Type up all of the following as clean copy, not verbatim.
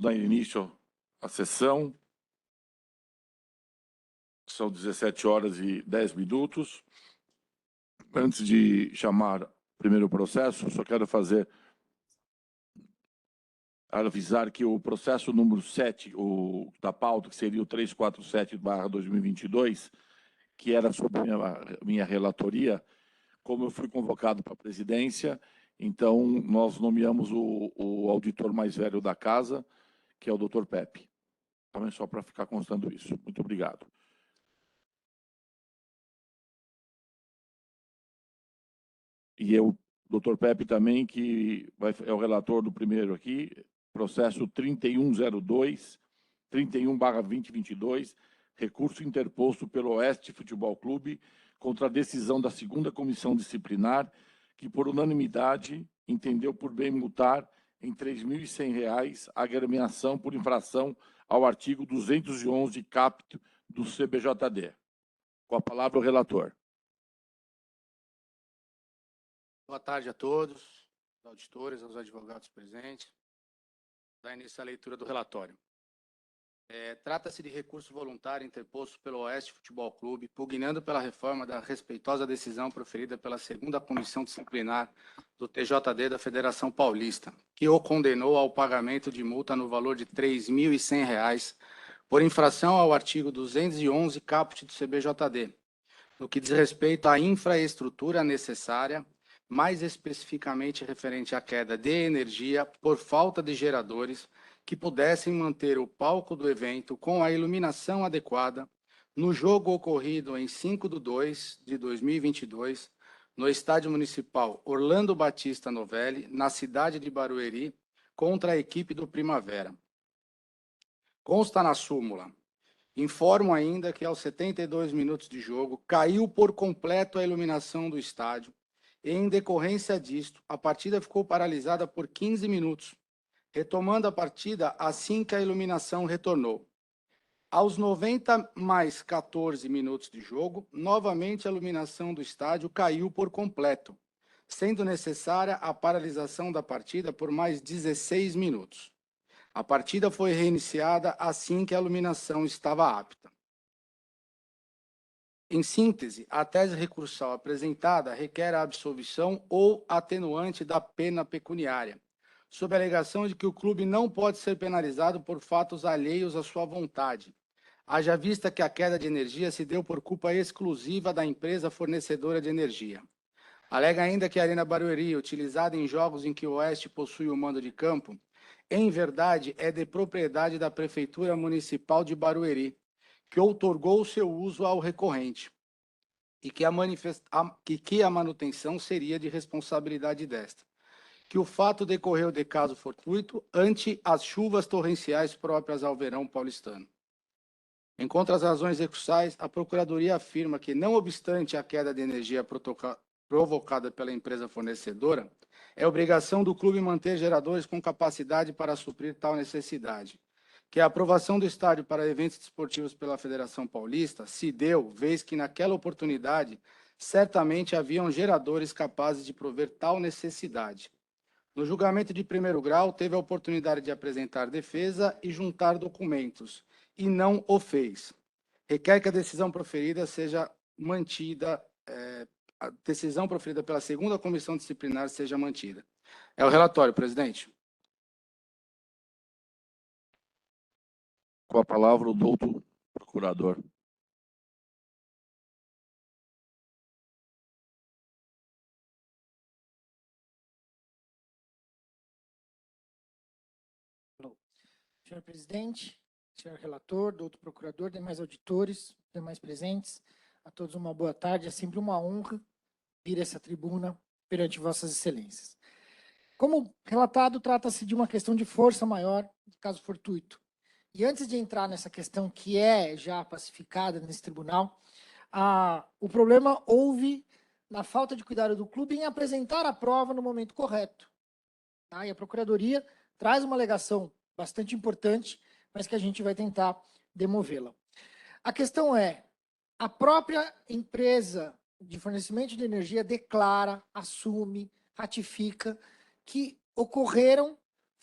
dar início à sessão. São 17h10. Antes de chamar o primeiro processo, só quero avisar que o processo número 7, o da pauta, que seria o 347/2022, que era sobre minha relatoria, como eu fui convocado para a presidência, então nós nomeamos o auditor mais velho da casa, que é o Dr. Pepe. Também só para ficar constando isso. Muito obrigado. E o Dr. Pepe também, que é o relator do primeiro aqui, processo 31/2022, recurso interposto pelo Oeste Futebol Clube contra a decisão da segunda comissão disciplinar, que por unanimidade entendeu por bem multar em R$ 3.100 a agremiação por infração ao artigo 211 caput do CBJD. Com a palavra o relator. Boa tarde a todos, aos auditores, aos advogados presentes. Dá início à leitura do relatório. Trata-se de recurso voluntário interposto pelo Oeste Futebol Clube, pugnando pela reforma da respeitosa decisão proferida pela segunda comissão disciplinar do TJD da Federação Paulista, que o condenou ao pagamento de multa no valor de R$ 3.100 por infração ao artigo 211 caput do CBJD, no que diz respeito à infraestrutura necessária, mais especificamente referente à queda de energia por falta de geradores que pudessem manter o palco do evento com a iluminação adequada no jogo ocorrido em 5/2/2022, no Estádio Municipal Orlando Batista Novelli, na cidade de Barueri, contra a equipe do Primavera. Consta na súmula. Informo ainda que aos 72 minutos de jogo caiu por completo a iluminação do estádio e, em decorrência disto, a partida ficou paralisada por 15 minutos, retomando a partida assim que a iluminação retornou. Aos 90 mais 14 minutos de jogo, novamente a iluminação do estádio caiu por completo, sendo necessária a paralisação da partida por mais 16 minutos. A partida foi reiniciada assim que a iluminação estava apta. Em síntese, a tese recursal apresentada requer a absolvição ou atenuante da pena pecuniária, sob a alegação de que o clube não pode ser penalizado por fatos alheios à sua vontade, haja vista que a queda de energia se deu por culpa exclusiva da empresa fornecedora de energia. Alega ainda que a Arena Barueri, utilizada em jogos em que o Oeste possui o mando de campo, em verdade é de propriedade da Prefeitura Municipal de Barueri, que outorgou seu uso ao recorrente, e que a manutenção seria de responsabilidade desta, que o fato decorreu de caso fortuito ante as chuvas torrenciais próprias ao verão paulistano. Enquanto as razões recursais, a Procuradoria afirma que, não obstante a queda de energia provocada pela empresa fornecedora, é obrigação do clube manter geradores com capacidade para suprir tal necessidade, que a aprovação do estádio para eventos desportivos pela Federação Paulista se deu, vez que naquela oportunidade certamente haviam geradores capazes de prover tal necessidade. No julgamento de primeiro grau, teve a oportunidade de apresentar defesa e juntar documentos, e não o fez. Requer que a decisão proferida seja mantida, a decisão proferida pela segunda comissão disciplinar seja mantida. É o relatório, presidente. Com a palavra o doutor procurador. Senhor presidente, senhor relator, doutor procurador, demais auditores, demais presentes, a todos uma boa tarde. É sempre uma honra vir a essa tribuna perante vossas excelências. Como relatado, trata-se de uma questão de força maior, de caso fortuito. E antes de entrar nessa questão que é já pacificada nesse tribunal, o problema houve na falta de cuidado do clube em apresentar a prova no momento correto. Tá? E a Procuradoria traz uma alegação bastante importante, mas que a gente vai tentar demovê-la. A questão é, a própria empresa de fornecimento de energia declara, assume, ratifica que ocorreram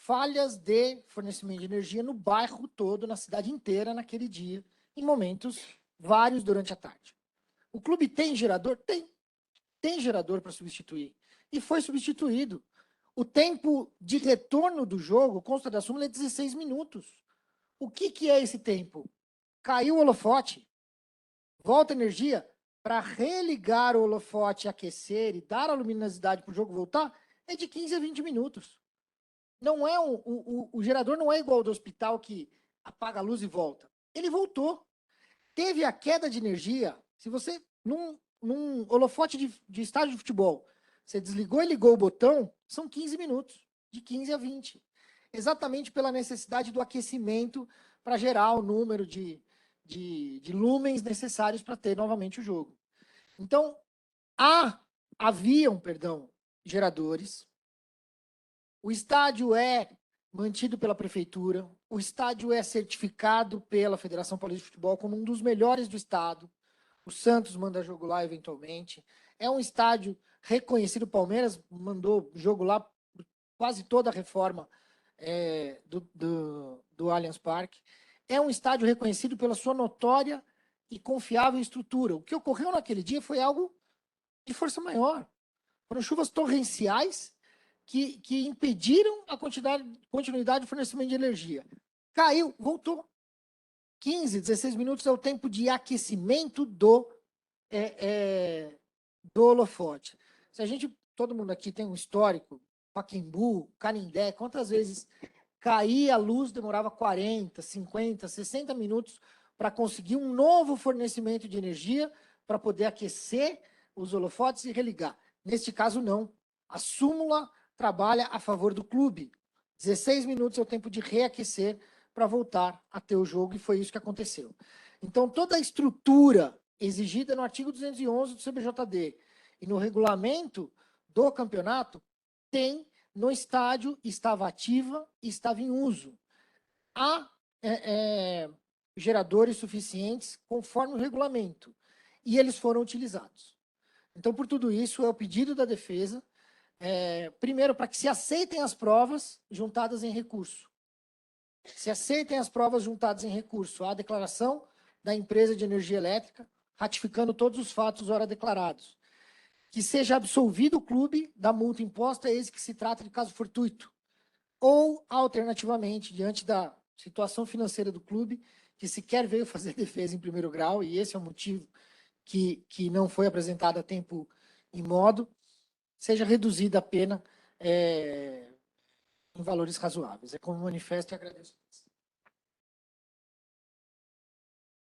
falhas de fornecimento de energia no bairro todo, na cidade inteira, naquele dia, em momentos vários durante a tarde. O clube tem gerador? Tem. Tem gerador para substituir. E foi substituído. O tempo de retorno do jogo, consta da súmula, é 16 minutos. O que é esse tempo? Caiu o holofote, volta energia, para religar o holofote, aquecer e dar a luminosidade para o jogo voltar, é de 15 a 20 minutos. Não é o gerador não é igual ao do hospital que apaga a luz e volta. Ele voltou. Teve a queda de energia. Se você, num holofote de estádio de futebol, você desligou e ligou o botão, são 15 minutos, de 15 a 20. Exatamente pela necessidade do aquecimento para gerar o número de lumens necessários para ter novamente o jogo. Então, haviam geradores. O estádio é mantido pela prefeitura, o estádio é certificado pela Federação Paulista de Futebol como um dos melhores do estado. O Santos manda jogo lá eventualmente. É um estádio reconhecido. O Palmeiras mandou jogo lá por quase toda a reforma do Allianz Parque. É um estádio reconhecido pela sua notória e confiável estrutura. O que ocorreu naquele dia foi algo de força maior. Foram chuvas torrenciais que impediram a continuidade do fornecimento de energia. Caiu, voltou. 15, 16 minutos é o tempo de aquecimento do holofote. Se a gente, todo mundo aqui tem um histórico, Pacaembu, Canindé, quantas vezes caía a luz, demorava 40, 50, 60 minutos para conseguir um novo fornecimento de energia para poder aquecer os holofotes e religar. Neste caso, não. A súmula trabalha a favor do clube. 16 minutos é o tempo de reaquecer para voltar a ter o jogo, e foi isso que aconteceu. Então, toda a estrutura exigida no artigo 211 do CBJD e no regulamento do campeonato tem no estádio, estava ativa e estava em uso. Há geradores suficientes conforme o regulamento, e eles foram utilizados. Então, por tudo isso, é o pedido da defesa, primeiro, para que se aceitem as provas juntadas em recurso. Se aceitem as provas juntadas em recurso, a declaração da empresa de energia elétrica, ratificando todos os fatos ora declarados. Que seja absolvido o clube da multa imposta, eis que se trata de caso fortuito. Ou, alternativamente, diante da situação financeira do clube, que sequer veio fazer defesa em primeiro grau, e esse é o motivo que não foi apresentado a tempo e modo, seja reduzida a pena em valores razoáveis. É como manifesto e agradeço.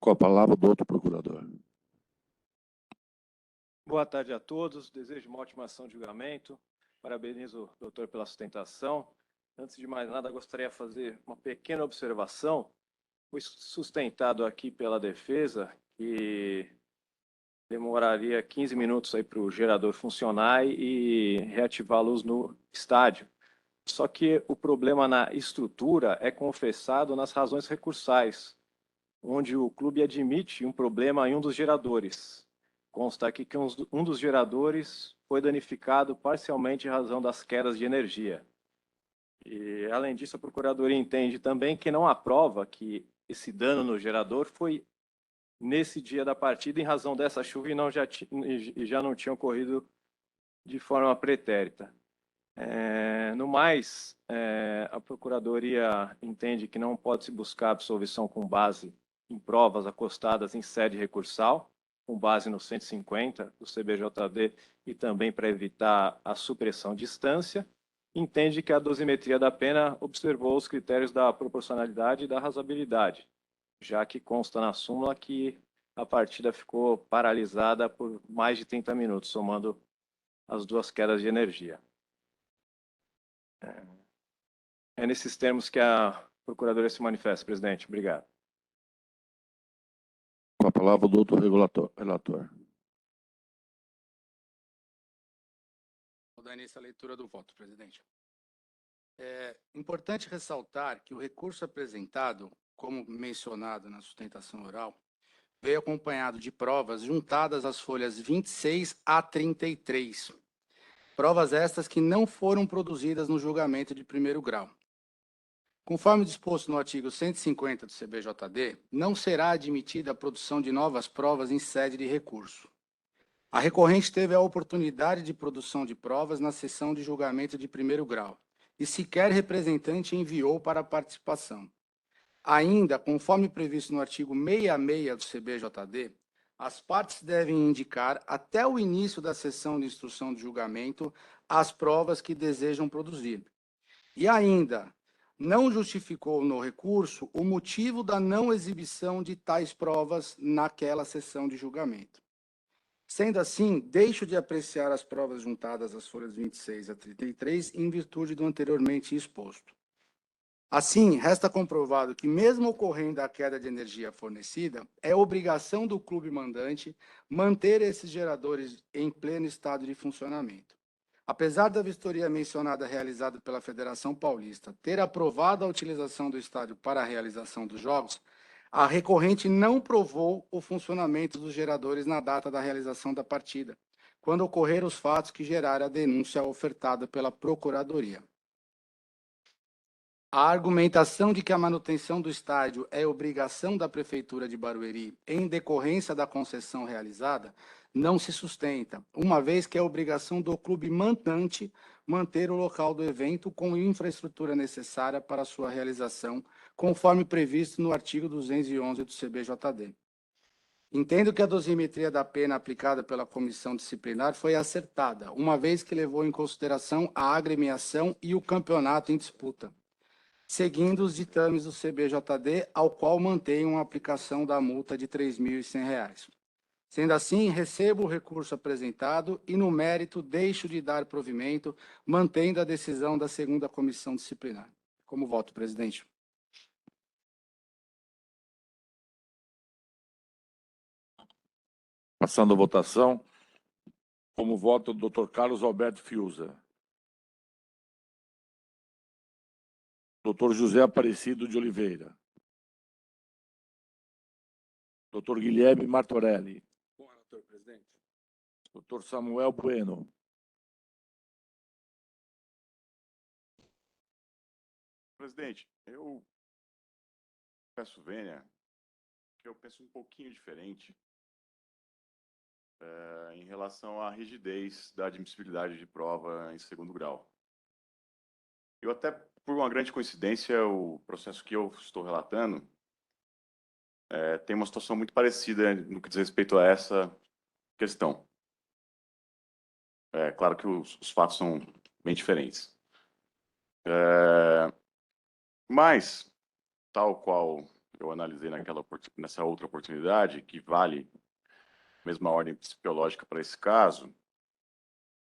Com a palavra do outro procurador. Boa tarde a todos. Desejo uma ótima ação de julgamento. Parabenizo o doutor pela sustentação. Antes de mais nada, gostaria de fazer uma pequena observação. Foi sustentado aqui pela defesa que demoraria 15 minutos para o gerador funcionar e reativar a luz no estádio. Só que o problema na estrutura é confessado nas razões recursais, onde o clube admite um problema em um dos geradores. Consta aqui que um dos geradores foi danificado parcialmente em razão das quedas de energia. E, além disso, a Procuradoria entende também que não há prova que esse dano no gerador foi nesse dia da partida em razão dessa chuva e já não tinha ocorrido de forma pretérita. No mais, a Procuradoria entende que não pode se buscar absolvição com base em provas acostadas em sede recursal, com base no 150 do CBJD e também para evitar a supressão de instância. Entende que a dosimetria da pena observou os critérios da proporcionalidade e da razoabilidade, já que consta na súmula que a partida ficou paralisada por mais de 30 minutos, somando as duas quedas de energia. É nesses termos que a Procuradoria se manifesta, presidente. Obrigado. Com a palavra do outro relator. Vou dar início à leitura do voto, presidente. É importante ressaltar que o recurso apresentado, como mencionado na sustentação oral, veio acompanhado de provas juntadas às folhas 26 a 33. Provas estas que não foram produzidas no julgamento de primeiro grau. Conforme disposto no artigo 150 do CBJD, não será admitida a produção de novas provas em sede de recurso. A recorrente teve a oportunidade de produção de provas na sessão de julgamento de primeiro grau e sequer representante enviou para a participação. Ainda, conforme previsto no artigo 66 do CBJD, as partes devem indicar, até o início da sessão de instrução de julgamento, as provas que desejam produzir. E ainda, não justificou no recurso o motivo da não exibição de tais provas naquela sessão de julgamento. Sendo assim, deixo de apreciar as provas juntadas às folhas 26 a 33 em virtude do anteriormente exposto. Assim, resta comprovado que, mesmo ocorrendo a queda de energia fornecida, é obrigação do clube mandante manter esses geradores em pleno estado de funcionamento. Apesar da vistoria mencionada realizada pela Federação Paulista ter aprovado a utilização do estádio para a realização dos jogos, a recorrente não provou o funcionamento dos geradores na data da realização da partida, quando ocorreram os fatos que geraram a denúncia ofertada pela Procuradoria. A argumentação de que a manutenção do estádio é obrigação da Prefeitura de Barueri em decorrência da concessão realizada não se sustenta, uma vez que é obrigação do clube mandante manter o local do evento com infraestrutura necessária para sua realização, conforme previsto no artigo 211 do CBJD. Entendo que a dosimetria da pena aplicada pela comissão disciplinar foi acertada, uma vez que levou em consideração a agremiação e o campeonato em disputa, seguindo os ditames do CBJD, ao qual mantenho a aplicação da multa de R$ 3.100. Sendo assim, recebo o recurso apresentado e, no mérito, deixo de dar provimento, mantendo a decisão da segunda comissão disciplinar. Como voto, presidente? Passando a votação, como voto o Dr. Carlos Alberto Fiuza. Dr. José Aparecido de Oliveira. Dr. Guilherme Martorelli. Com o relator, presidente. Dr. Samuel Bueno. Presidente, eu peço vênia, que eu penso um pouquinho diferente em relação à rigidez da admissibilidade de prova em segundo grau. Eu até, por uma grande coincidência, o processo que eu estou relatando tem uma situação muito parecida no que diz respeito a essa questão. É claro que os fatos são bem diferentes. Mas, tal qual eu analisei nessa outra oportunidade, que vale a mesma ordem psicológica para esse caso,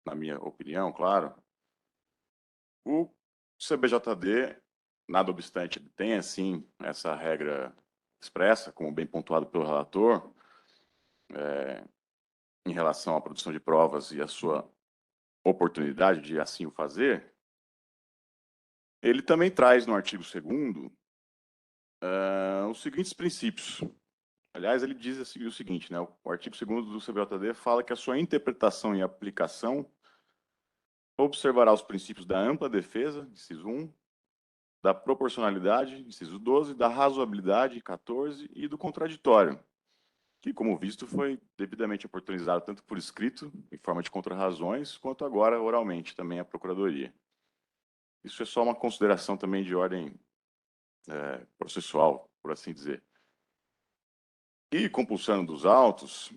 na minha opinião, claro, o CBJD, nada obstante, ele tem, assim, essa regra expressa, como bem pontuado pelo relator, em relação à produção de provas e a sua oportunidade de assim o fazer, ele também traz no artigo 2º os seguintes princípios. Aliás, ele diz assim, o seguinte, né? O artigo 2º do CBJD fala que a sua interpretação e aplicação observará os princípios da ampla defesa, inciso 1, da proporcionalidade, inciso 12, da razoabilidade, 14, e do contraditório, que, como visto, foi devidamente oportunizado tanto por escrito, em forma de contrarrazões, quanto agora oralmente também à Procuradoria. Isso é só uma consideração também de ordem processual, por assim dizer. E, compulsando dos autos,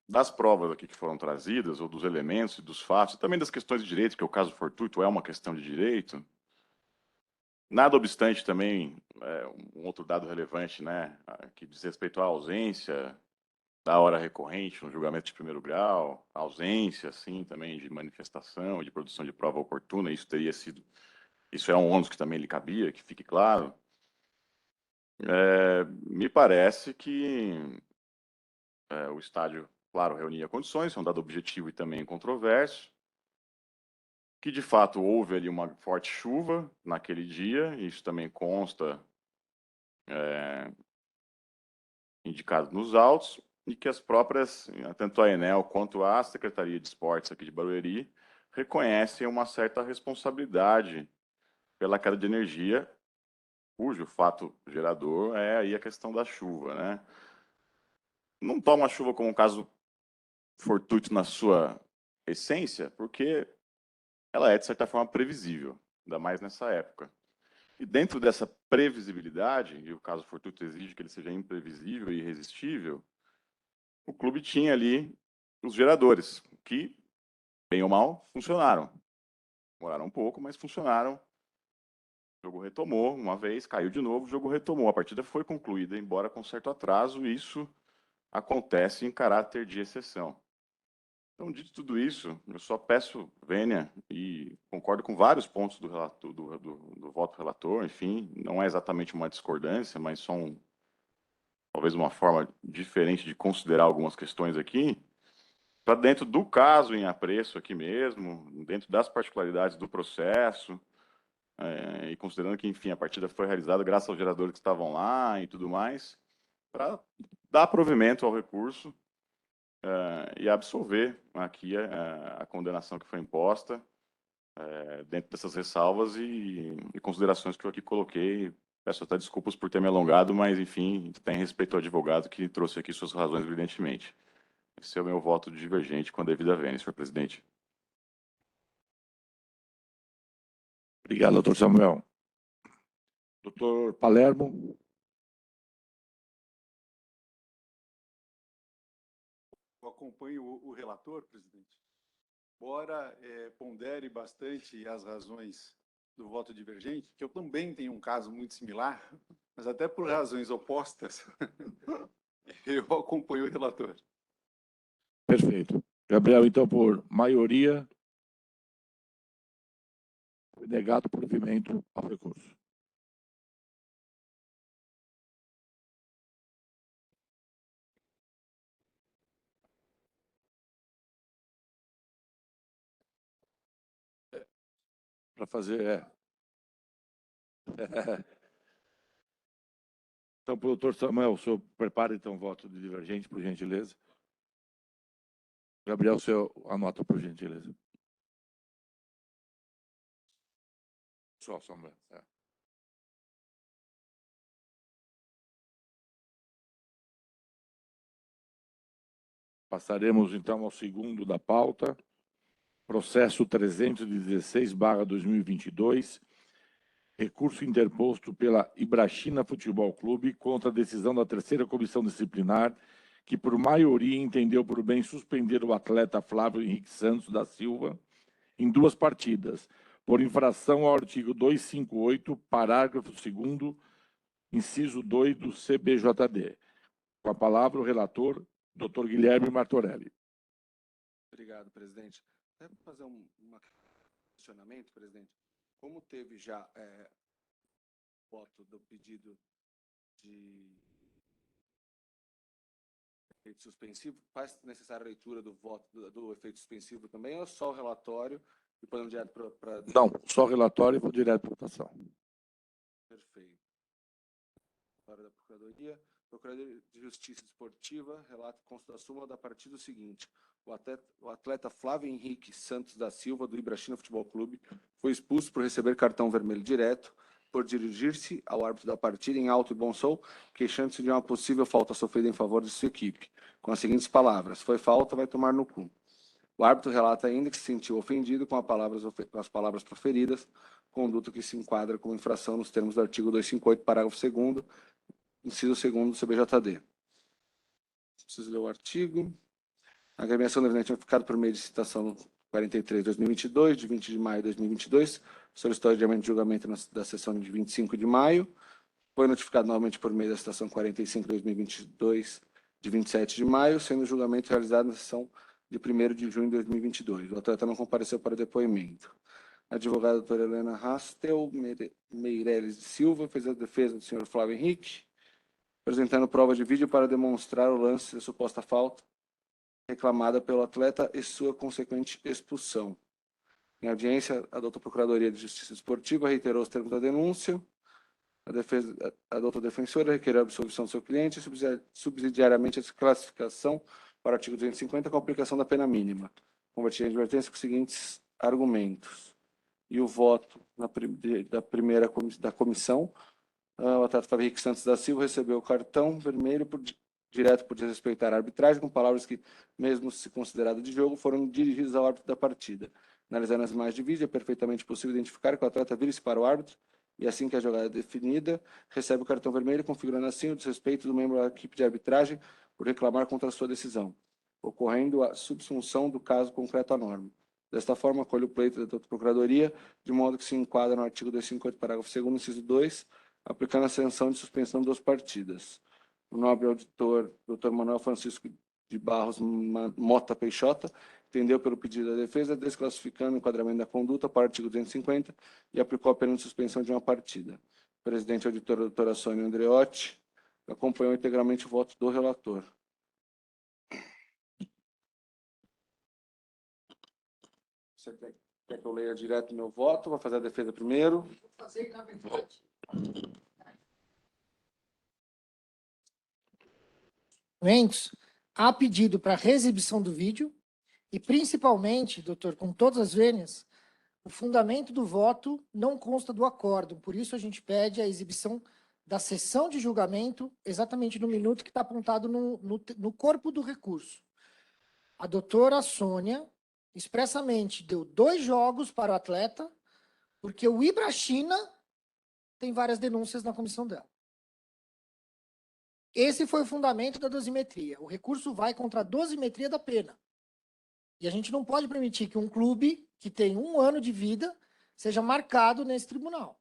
das provas aqui que foram trazidas, ou dos elementos e dos fatos, e também das questões de direito, que o caso fortuito é uma questão de direito, nada obstante também, um outro dado relevante, né, que diz respeito à ausência da hora recorrente no julgamento de primeiro grau, ausência, sim, também de manifestação, de produção de prova oportuna, isso é um ônus que também lhe cabia, que fique claro. Me parece que o estádio, claro, reunia condições, é um dado objetivo e também controverso, que de fato houve ali uma forte chuva naquele dia, isso também consta indicado nos autos, e que as próprias, tanto a Enel quanto a Secretaria de Esportes aqui de Barueri, reconhecem uma certa responsabilidade pela queda de energia, cujo fato gerador é aí a questão da chuva, né? Não toma a chuva como um caso fortuito na sua essência, porque ela é, de certa forma, previsível, ainda mais nessa época. E dentro dessa previsibilidade, e o caso fortuito exige que ele seja imprevisível e irresistível, o clube tinha ali os geradores, que, bem ou mal, funcionaram. Demoraram um pouco, mas funcionaram. O jogo retomou uma vez, caiu de novo, o jogo retomou. A partida foi concluída, embora com certo atraso, e isso acontece em caráter de exceção. Então, dito tudo isso, eu só peço vênia e concordo com vários pontos do voto relator, enfim, não é exatamente uma discordância, mas só talvez uma forma diferente de considerar algumas questões aqui, para dentro do caso em apreço aqui mesmo, dentro das particularidades do processo, e considerando que, enfim, a partida foi realizada graças aos geradores que estavam lá e tudo mais, para dar provimento ao recurso e absolver aqui a condenação que foi imposta, dentro dessas ressalvas e considerações que eu aqui coloquei. Peço até desculpas por ter me alongado, mas, enfim, tem respeito ao advogado que trouxe aqui suas razões, evidentemente. Esse é o meu voto divergente com a devida vênia, senhor presidente. Obrigado, doutor Samuel. Doutor Palermo. Eu acompanho o relator, presidente. Embora pondere bastante as razões do voto divergente, que eu também tenho um caso muito similar, mas até por razões opostas, eu acompanho o relator. Perfeito. Gabriel, então, por maioria, foi negado o provimento ao recurso. Para fazer, Então, doutor Samuel, o senhor prepara então o voto de divergente, por gentileza. Gabriel, o senhor anota, por gentileza. Só, Samuel. Passaremos, então, ao segundo da pauta. Processo 316/2022. Recurso interposto pela Ibrachina Futebol Clube contra a decisão da terceira comissão disciplinar, que por maioria entendeu por bem suspender o atleta Flávio Henrique Santos da Silva em 2 partidas, por infração ao artigo 258, parágrafo 2º, inciso 2 do CBJD. Com a palavra o relator, doutor Guilherme Martorelli. Obrigado, presidente. Até para fazer um questionamento, presidente, como teve já voto do pedido de efeito suspensivo, faz necessária a leitura do voto do efeito suspensivo também, ou só o relatório e podemos direto para... Não, só relatório e vou direto para votação. Perfeito. Para da Procuradoria. Procuradoria de Justiça Esportiva relata consta da súmula da partida seguinte. O atleta Flávio Henrique Santos da Silva, do Ibrachina Futebol Clube, foi expulso por receber cartão vermelho direto, por dirigir-se ao árbitro da partida em alto e bom som, queixando-se de uma possível falta sofrida em favor de sua equipe, com as seguintes palavras: foi falta, vai tomar no cu. O árbitro relata ainda que se sentiu ofendido com as palavras proferidas, conduta que se enquadra como infração nos termos do artigo 258, parágrafo 2º, inciso 2º do CBJD. Preciso ler o artigo. A agremiação devidamente notificada por meio de citação 43/2022, de 20 de maio de 2022, solicitou adiamento de julgamento da sessão de 25 de maio. Foi notificado novamente por meio da citação 45/2022, de 27 de maio, sendo o julgamento realizado na sessão de 1º de junho de 2022. O atleta não compareceu para depoimento. A advogada doutora Helena Rastel Meireles de Silva fez a defesa do senhor Flávio Henrique, apresentando prova de vídeo para demonstrar o lance da suposta falta reclamada pelo atleta e sua consequente expulsão. Em audiência, a doutora Procuradoria de Justiça Esportiva reiterou os termos da denúncia. A doutora defensora requereu a absolvição do seu cliente e subsidiariamente a desclassificação para o artigo 250 com a aplicação da pena mínima. Convertir em advertência com os seguintes argumentos. E o voto da comissão, o atleta Flávio Henrique Santos da Silva recebeu o cartão vermelho direto por desrespeitar a arbitragem, com palavras que, mesmo se considerado de jogo, foram dirigidas ao árbitro da partida. Analisando as imagens de vídeo, é perfeitamente possível identificar que o atleta vira-se para o árbitro e, assim que a jogada é definida, recebe o cartão vermelho, configurando assim o desrespeito do membro da equipe de arbitragem por reclamar contra a sua decisão, ocorrendo a subsunção do caso concreto à norma. Desta forma, acolhe o pleito da Procuradoria, de modo que se enquadra no artigo 258, parágrafo 2º, inciso 2, aplicando a sanção de suspensão de 2 partidas. O nobre auditor, Dr. Manuel Francisco de Barros Mota Peixota, entendeu pelo pedido da defesa, desclassificando o enquadramento da conduta para o artigo 250 e aplicou a pena de suspensão de 1 partida. O presidente auditor, doutora Sônia Andreotti, acompanhou integralmente o voto do relator. Você quer que eu leia direto meu voto? Vou fazer a defesa primeiro. Vou fazer, na verdade. Há pedido para reexibição do vídeo e, principalmente, doutor, com todas as vênias, o fundamento do voto não consta do acórdão. Por isso, a gente pede a exibição da sessão de julgamento exatamente no minuto que está apontado no corpo do recurso. A doutora Sônia expressamente deu 2 jogos para o atleta, porque o Ibrachina tem várias denúncias na comissão dela. Esse foi o fundamento da dosimetria. O recurso vai contra a dosimetria da pena. E a gente não pode permitir que um clube que tem 1 ano de vida seja marcado nesse tribunal.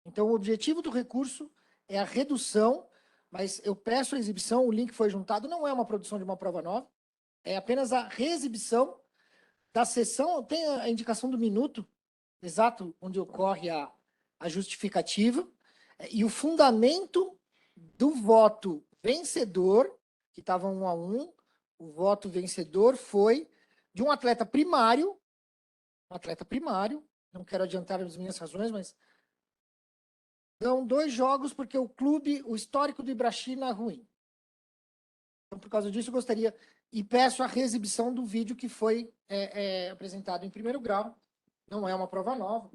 Então, o objetivo do recurso é a redução, mas eu peço a exibição, o link foi juntado, não é uma produção de uma prova nova, é apenas a reexibição da sessão, tem a indicação do minuto exato onde ocorre a justificativa, e o fundamento do voto vencedor, que estava 1-1, o voto vencedor foi de um atleta primário, não quero adiantar as minhas razões, mas dão 2 jogos porque o clube, o histórico do Ibrachina é ruim. Então, por causa disso, eu gostaria e peço a reexibição do vídeo que foi apresentado em primeiro grau. Não é uma prova nova.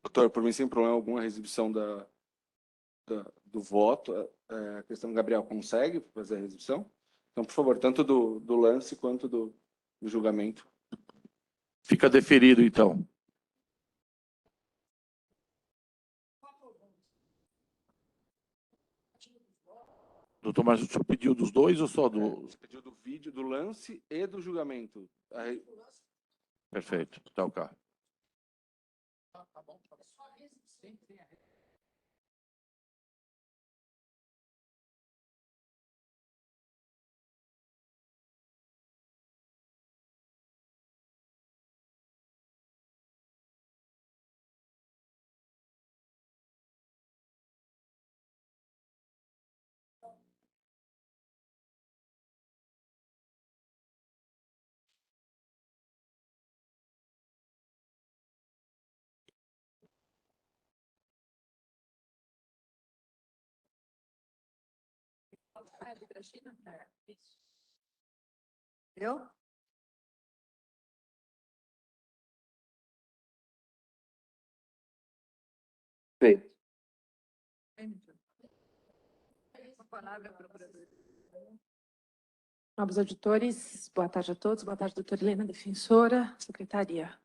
Doutor, por mim, sem problema algum, a reexibição do voto. A questão do Gabriel consegue fazer a reexibição? Então, por favor, tanto do lance quanto do julgamento. Fica deferido, então. Doutor Márcio, o senhor pediu dos 2 ou só do... Você pediu do vídeo, do lance e do julgamento. Perfeito, tá o carro. Tá bom. Eu? Feito. A palavra, procurador. Nobres auditores, boa tarde a todos. Boa tarde, doutora Helena, defensora, secretaria.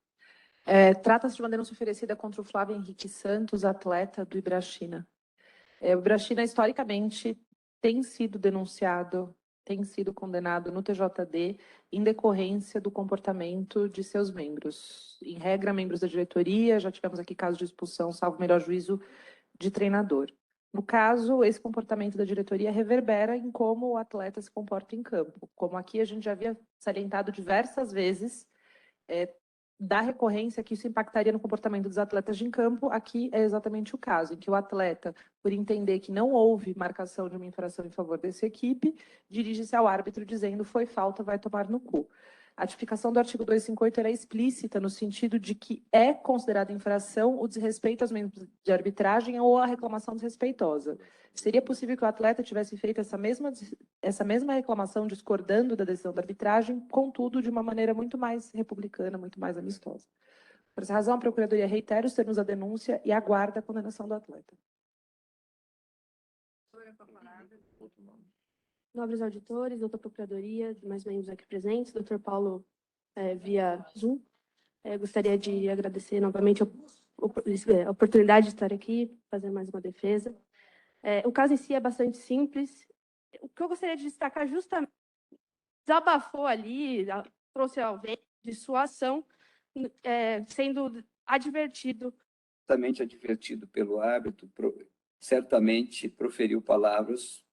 Trata-se de uma denúncia oferecida contra o Flávio Henrique Santos, atleta do Ibrachina. O Ibrachina, historicamente, tem sido denunciado, tem sido condenado no TJD em decorrência do comportamento de seus membros. Em regra, membros da diretoria, já tivemos aqui casos de expulsão, salvo melhor juízo, de treinador. No caso, esse comportamento da diretoria reverbera em como o atleta se comporta em campo. Como aqui a gente já havia salientado diversas vezes, da recorrência que isso impactaria no comportamento dos atletas de campo, aqui é exatamente o caso, em que o atleta, por entender que não houve marcação de uma infração em favor dessa equipe, dirige-se ao árbitro dizendo foi falta, vai tomar no cu. A tipificação do artigo 258 era explícita no sentido de que é considerada infração o desrespeito aos membros de arbitragem ou a reclamação desrespeitosa. Seria possível que o atleta tivesse feito essa mesma reclamação discordando da decisão da arbitragem, contudo, de uma maneira muito mais republicana, muito mais amistosa. Por essa razão, a Procuradoria reitera os termos da denúncia e aguarda a condenação do atleta. Nobres auditores, doutor Procuradoria, demais membros aqui presentes, doutor Paulo, via Zoom. Gostaria de agradecer novamente a oportunidade de estar aqui, fazer mais uma defesa. O caso em si é bastante simples. O que eu gostaria de destacar justamente, desabafou ali, trouxe ao vento de sua ação, sendo advertido. Certamente advertido pelo árbitro, certamente proferiu palavras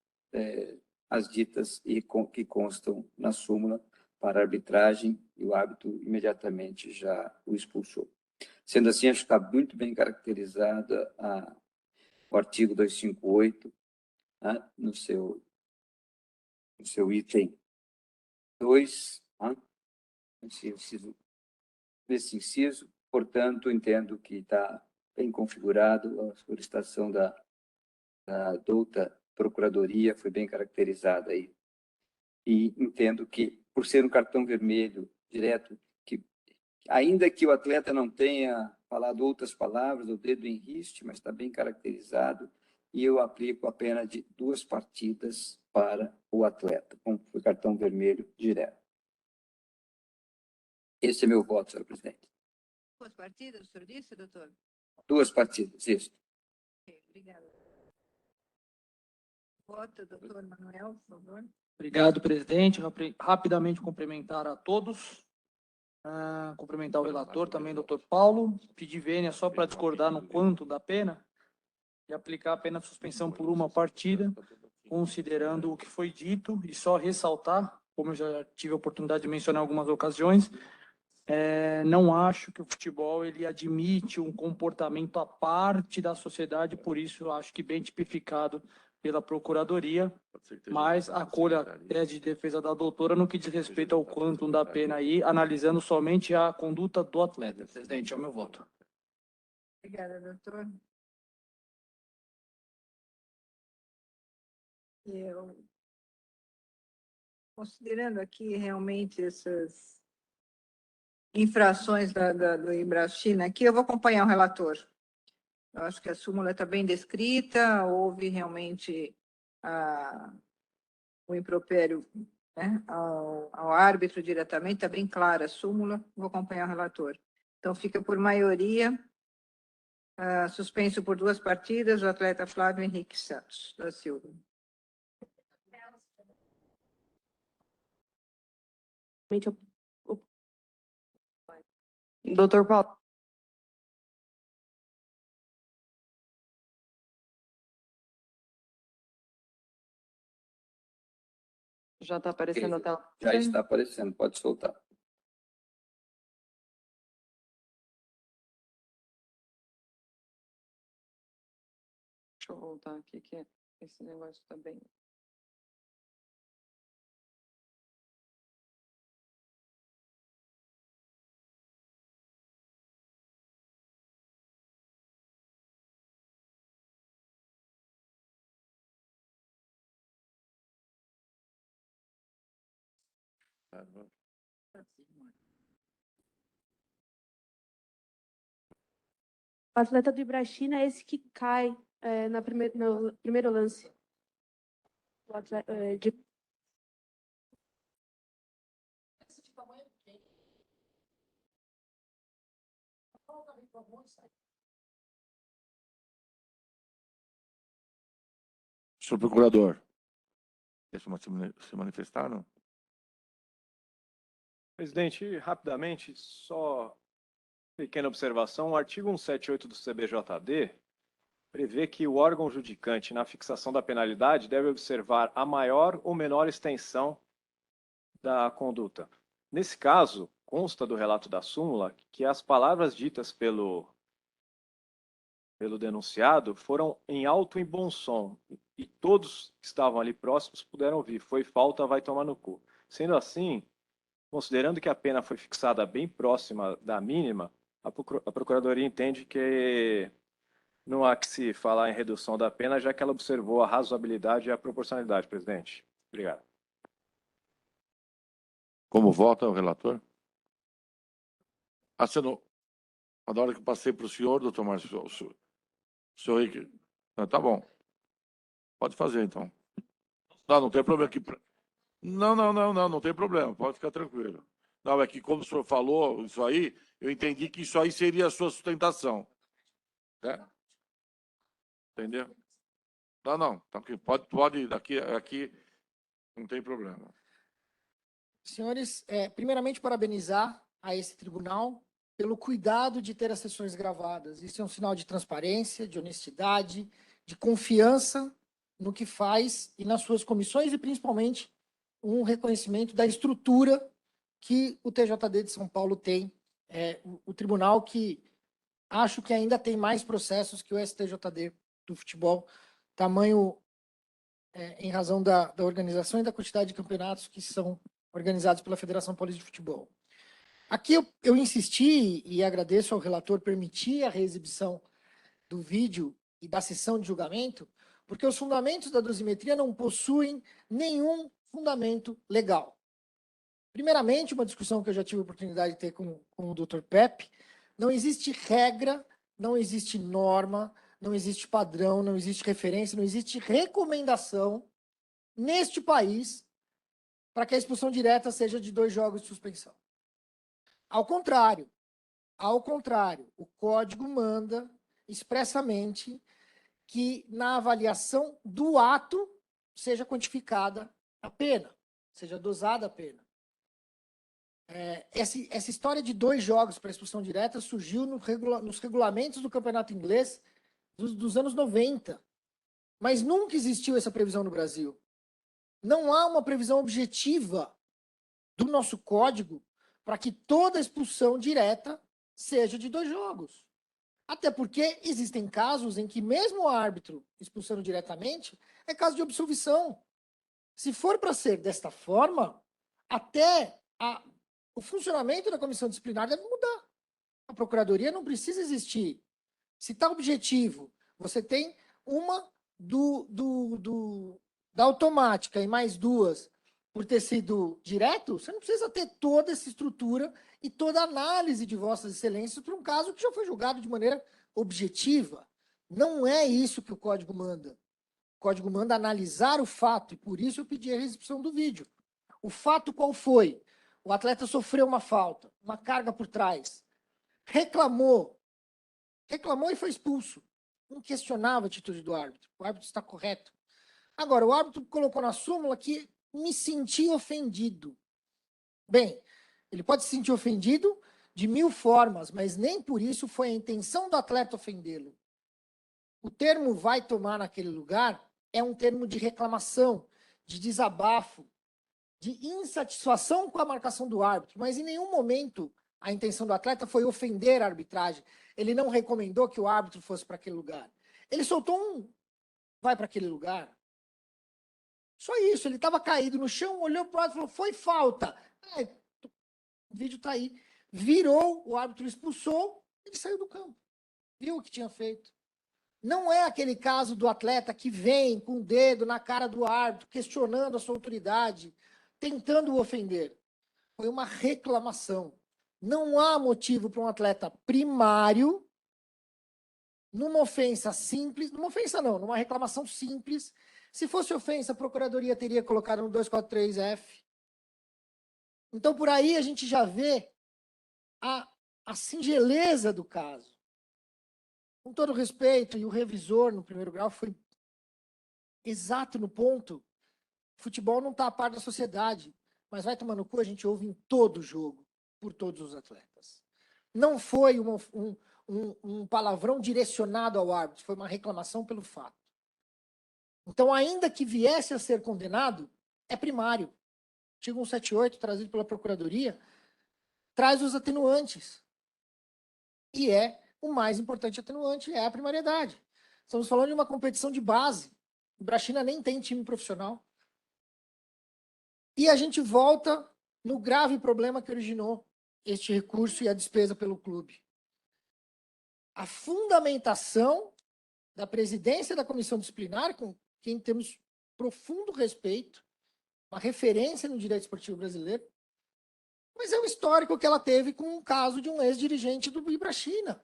as ditas e que constam na súmula para a arbitragem e o árbitro imediatamente já o expulsou. Sendo assim, acho que está muito bem caracterizada o artigo 258, no seu item 2, nesse inciso, portanto, entendo que está bem configurado a solicitação da douta Procuradoria, foi bem caracterizada aí. E entendo que, por ser um cartão vermelho direto, que ainda que o atleta não tenha falado outras palavras, o dedo em riste, mas está bem caracterizado, e eu aplico a pena de 2 partidas para o atleta, como foi cartão vermelho direto. Esse é meu voto, senhor presidente. 2 partidas, o senhor disse, doutor? 2 partidas, isso. Ok, obrigada. Voto, doutor Manuel, por favor. Obrigado, presidente. Rapidamente cumprimentar a todos. Cumprimentar o relator também, doutor Paulo. Pedir vênia só para discordar no quanto da pena e aplicar a pena de suspensão por 1 partida, considerando o que foi dito, e só ressaltar, como eu já tive a oportunidade de mencionar em algumas ocasiões, não acho que o futebol ele admite um comportamento à parte da sociedade, por isso eu acho que bem tipificado pela Procuradoria, mas acolho a tese de defesa da doutora no que diz respeito ao quantum da pena aí, analisando somente a conduta do atleta. Presidente, é o meu voto. Obrigada, doutor. Considerando aqui realmente essas infrações do Ibrachina, aqui eu vou acompanhar o relator. Eu acho que a súmula está bem descrita, houve realmente o impropério, né, ao árbitro diretamente, está bem clara a súmula, vou acompanhar o relator. Então, fica por maioria, suspenso por 2 partidas, o atleta Flávio Henrique Santos da Silva. Doutor Paulo. Já está aparecendo a tela? Já está aparecendo, pode soltar. Deixa eu voltar aqui, que esse negócio está bem... O atleta do Ibrachina é esse que cai no primeiro lance. O atleta, Senhor procurador, quer se manifestar, não? Presidente, rapidamente, só pequena observação. O artigo 178 do CBJD prevê que o órgão judicante, na fixação da penalidade, deve observar a maior ou menor extensão da conduta. Nesse caso, consta do relato da súmula que as palavras ditas pelo denunciado foram em alto e bom som, e todos que estavam ali próximos puderam ouvir. Foi falta, vai tomar no cu. Sendo assim, considerando que a pena foi fixada bem próxima da mínima, a Procuradoria entende que não há que se falar em redução da pena, já que ela observou a razoabilidade e a proporcionalidade, presidente. Obrigado. Como vota o relator? Assinou. Na hora que eu passei para o senhor, doutor Márcio, o senhor Henrique. Tá bom. Pode fazer, então. Não tem problema aqui. Não tem problema. Pode ficar tranquilo. Não, é que como o senhor falou isso aí, eu entendi que isso aí seria a sua sustentação. Né? Entendeu? Não. Tá aqui. Pode aqui não tem problema. Senhores, primeiramente parabenizar a esse tribunal pelo cuidado de ter as sessões gravadas. Isso é um sinal de transparência, de honestidade, de confiança no que faz e nas suas comissões e principalmente um reconhecimento da estrutura que o TJD de São Paulo tem. O tribunal que acho que ainda tem mais processos que o STJD do futebol, tamanho em razão da organização e da quantidade de campeonatos que são organizados pela Federação Paulista de Futebol. Aqui eu insisti e agradeço ao relator permitir a reexibição do vídeo e da sessão de julgamento, porque os fundamentos da dosimetria não possuem nenhum fundamento legal. Primeiramente, uma discussão que eu já tive a oportunidade de ter com o Dr. Pepe, não existe regra, não existe norma, não existe padrão, não existe referência, não existe recomendação neste país para que a expulsão direta seja de 2 jogos de suspensão. Ao contrário, o Código manda expressamente que na avaliação do ato seja quantificada a pena, seja dosada a pena. Essa história de 2 jogos para expulsão direta surgiu nos regulamentos do campeonato inglês dos anos 90, mas nunca existiu essa previsão no Brasil. Não há uma previsão objetiva do nosso código para que toda expulsão direta seja de 2 jogos. Até porque existem casos em que mesmo o árbitro expulsando diretamente é caso de absolvição. Se for para ser desta forma, até o funcionamento da comissão disciplinar deve mudar. A procuradoria não precisa existir. Se está objetivo, você tem uma da automática e mais 2 por ter sido direto, você não precisa ter toda essa estrutura e toda a análise de vossas excelências para um caso que já foi julgado de maneira objetiva. Não é isso que o Código manda. O Código manda analisar o fato, e por isso eu pedi a recepção do vídeo. O fato qual foi? O atleta sofreu uma falta, uma carga por trás, reclamou e foi expulso. Não questionava a atitude do árbitro. O árbitro está correto. Agora, o árbitro colocou na súmula que me senti ofendido. Bem, ele pode se sentir ofendido de 1000 formas, mas nem por isso foi a intenção do atleta ofendê-lo. O termo vai tomar naquele lugar é um termo de reclamação, de desabafo, de insatisfação com a marcação do árbitro, mas em nenhum momento a intenção do atleta foi ofender a arbitragem. Ele não recomendou que o árbitro fosse para aquele lugar. Ele soltou vai para aquele lugar. Só isso, ele estava caído no chão, olhou para o árbitro e falou, foi falta. O vídeo está aí. Virou, o árbitro expulsou, ele saiu do campo. Viu o que tinha feito. Não é aquele caso do atleta que vem com o dedo na cara do árbitro, questionando a sua autoridade, tentando o ofender. Foi uma reclamação. Não há motivo para um atleta primário, numa ofensa simples, numa reclamação simples. Se fosse ofensa, a Procuradoria teria colocado no 243F. Então, por aí a gente já vê a singeleza do caso. Com todo respeito, e o revisor no primeiro grau foi exato no ponto. Futebol não está a par da sociedade, mas vai tomar no cu, a gente ouve em todo jogo, por todos os atletas. Não foi um palavrão direcionado ao árbitro, foi uma reclamação pelo fato. Então, ainda que viesse a ser condenado, é primário. Artigo 178, trazido pela Procuradoria, traz os atenuantes. E o mais importante atenuante é a primariedade. Estamos falando de uma competição de base. O Brasília nem tem time profissional. E a gente volta no grave problema que originou este recurso e a despesa pelo clube. A fundamentação da presidência da comissão disciplinar, com quem temos profundo respeito, uma referência no direito esportivo brasileiro, mas é o histórico que ela teve com o caso de um ex-dirigente do Ibrachina.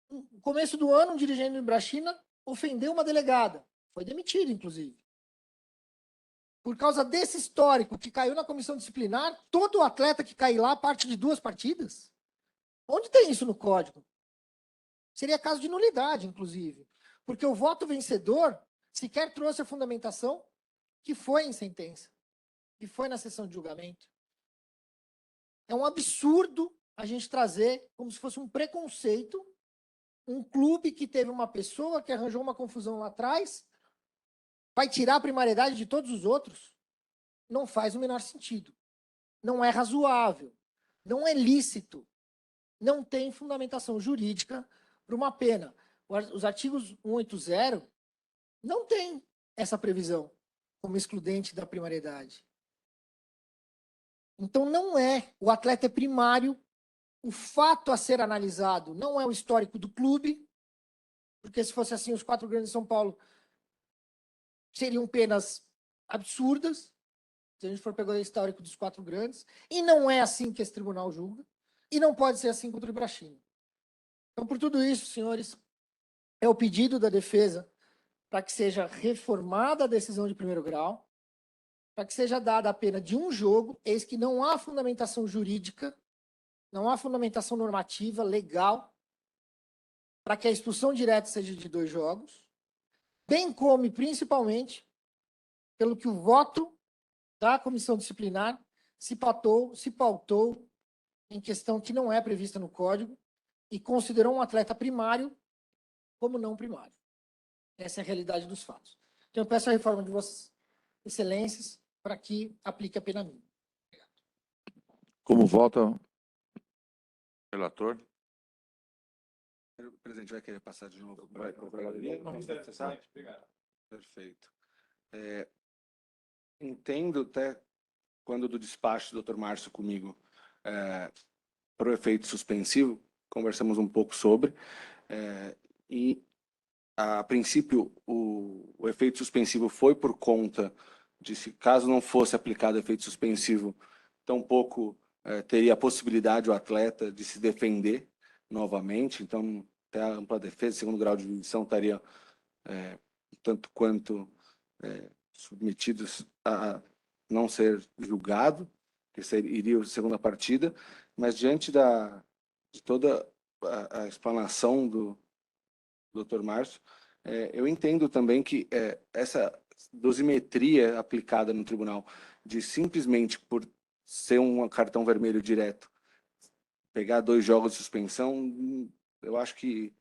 No começo do ano, um dirigente do Ibrachina ofendeu uma delegada, foi demitido, inclusive. Por causa desse histórico que caiu na comissão disciplinar, todo atleta que cair lá parte de 2 partidas? Onde tem isso no código? Seria caso de nulidade, inclusive. Porque o voto vencedor sequer trouxe a fundamentação que foi em sentença, que foi na sessão de julgamento. É um absurdo a gente trazer como se fosse um preconceito, um clube que teve uma pessoa que arranjou uma confusão lá atrás, vai tirar a primariedade de todos os outros? Não faz o menor sentido. Não é razoável. Não é lícito. Não tem fundamentação jurídica para uma pena. Os artigos 180 não tem essa previsão como excludente da primariedade. Então, não é. O atleta é primário. O fato a ser analisado não é o histórico do clube, porque se fosse assim, os 4 grandes de São Paulo seriam penas absurdas, se a gente for pegar o histórico dos 4 grandes, e não é assim que esse tribunal julga, e não pode ser assim contra o Ibrachina. Então, por tudo isso, senhores, é o pedido da defesa para que seja reformada a decisão de primeiro grau, para que seja dada a pena de 1 jogo, eis que não há fundamentação jurídica, não há fundamentação normativa, legal, para que a expulsão direta seja de 2 jogos, bem como, e principalmente, pelo que o voto da comissão disciplinar se pautou em questão que não é prevista no Código e considerou um atleta primário como não primário. Essa é a realidade dos fatos. Então, eu peço a reforma de Vossas Excelências para que aplique a pena mínima. Como vota o relator? O presidente vai querer passar de novo para a Procuradoria? Procuradoria? Você sabe? Perfeito. Entendo até quando do despacho do Dr. Márcio comigo para o efeito suspensivo, conversamos um pouco sobre, e a princípio o efeito suspensivo foi por conta de se caso não fosse aplicado o efeito suspensivo, tampouco teria a possibilidade o atleta de se defender novamente, então até a ampla defesa, segundo grau de jurisdição, estaria tanto quanto submetidos a não ser julgado, que iria a segunda partida, mas diante de toda a explanação do Dr. Márcio, eu entendo também que essa dosimetria aplicada no tribunal, de simplesmente por ser um cartão vermelho direto, pegar 2 jogos de suspensão, eu acho que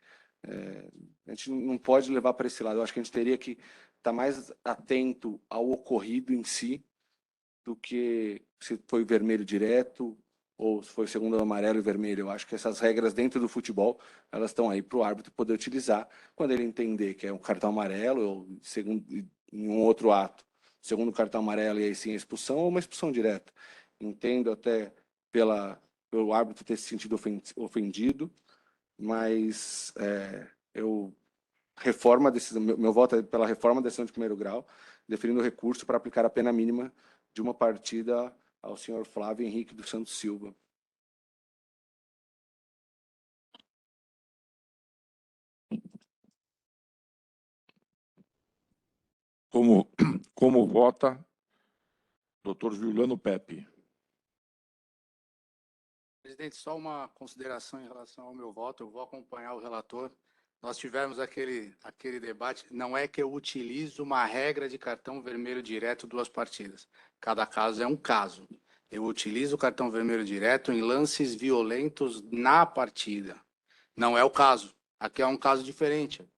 a gente não pode levar para esse lado. Eu acho que a gente teria que estar mais atento ao ocorrido em si, do que se foi vermelho direto ou se foi segundo amarelo e vermelho. Eu acho que essas regras dentro do futebol, elas estão aí para o árbitro poder utilizar quando ele entender que é um cartão amarelo ou segundo, em um outro ato, segundo cartão amarelo e aí sim a expulsão ou uma expulsão direta. Entendo até pelo árbitro ter se sentido ofendido, mas eu reforma a decisão, meu voto é pela reforma da decisão de primeiro grau, definindo o recurso para aplicar a pena mínima de 1 partida ao senhor Flávio Henrique dos Santos Silva. Como vota Dr. Juliano Pepe? Presidente, só uma consideração em relação ao meu voto. Eu vou acompanhar o relator. Nós tivemos aquele debate. Não é que eu utilizo uma regra de cartão vermelho direto 2 partidas. Cada caso é um caso. Eu utilizo o cartão vermelho direto em lances violentos na partida. Não é o caso. Aqui é um caso diferente.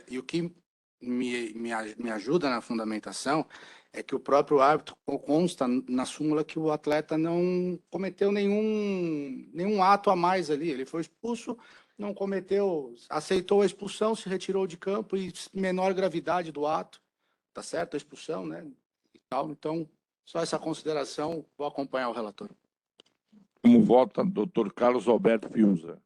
E o que me ajuda na fundamentação é que o próprio árbitro consta na súmula que o atleta não cometeu nenhum ato a mais ali. Ele foi expulso, não cometeu, aceitou a expulsão, se retirou de campo e menor gravidade do ato. Tá certo? A expulsão, né? E tal. Então, Só essa consideração, vou acompanhar o relator. Como vota Dr. Carlos Alberto Fiuza?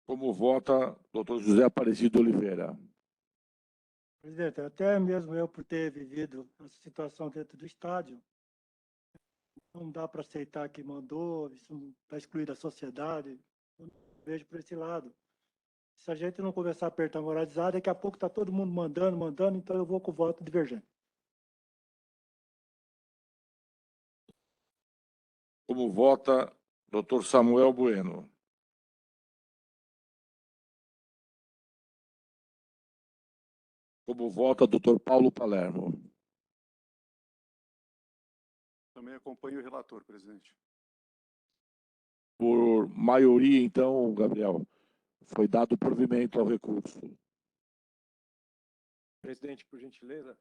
Como vota Dr. José Aparecido Oliveira? Presidente, até mesmo eu, por ter vivido essa situação dentro do estádio, não dá para aceitar que mandou, isso está excluído da sociedade. Eu não vejo por esse lado. Se a gente não começar a apertar moralizado, daqui a pouco está todo mundo mandando, então eu vou com o voto divergente. Como vota Dr. Samuel Bueno? Como vota Dr. Paulo Palermo? Também acompanho o relator, presidente. Por maioria, então, Gabriel, foi dado provimento ao recurso. Presidente, por gentileza.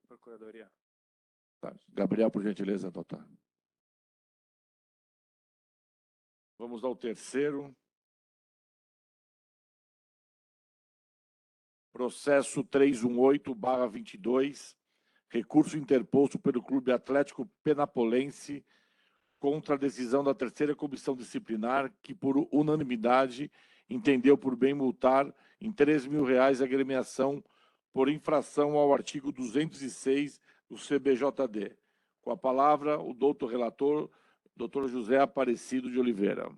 Procuradoria. Tá. Gabriel, por gentileza, adotar. Vamos ao terceiro. Processo 318/22, recurso interposto pelo Clube Atlético Penapolense contra a decisão da terceira comissão disciplinar, que por unanimidade entendeu por bem multar em R$3.000 a agremiação por infração ao artigo 206 do CBJD. Com a palavra, o doutor relator, doutor José Aparecido de Oliveira.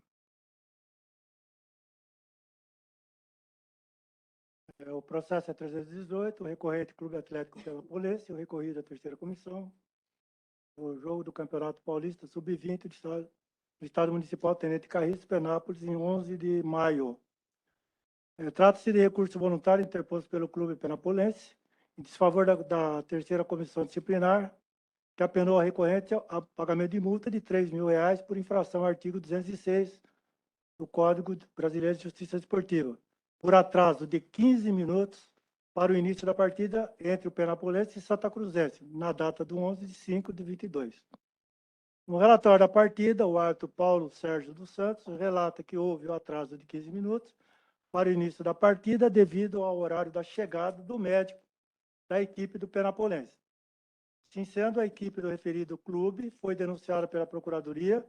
O processo é 318, o recorrente Clube Atlético Penapolense, o recorrido à terceira comissão, o jogo do Campeonato Paulista Sub-20 do Estado Municipal Tenente Carriço, Penápolis, em 11 de maio. Trata-se de recurso voluntário interposto pelo Clube Penapolense, em desfavor da terceira comissão disciplinar, que apenou a recorrente a pagamento de multa de R$3.000 por infração ao artigo 206 do Código Brasileiro de Justiça Desportiva, por atraso de 15 minutos para o início da partida entre o Penapolense e Santa Cruzense, na data do 11/5/22. No relatório da partida, o árbitro Paulo Sérgio dos Santos relata que houve o atraso de 15 minutos para o início da partida devido ao horário da chegada do médico da equipe do Penapolense. Assim sendo, a equipe do referido clube foi denunciada pela Procuradoria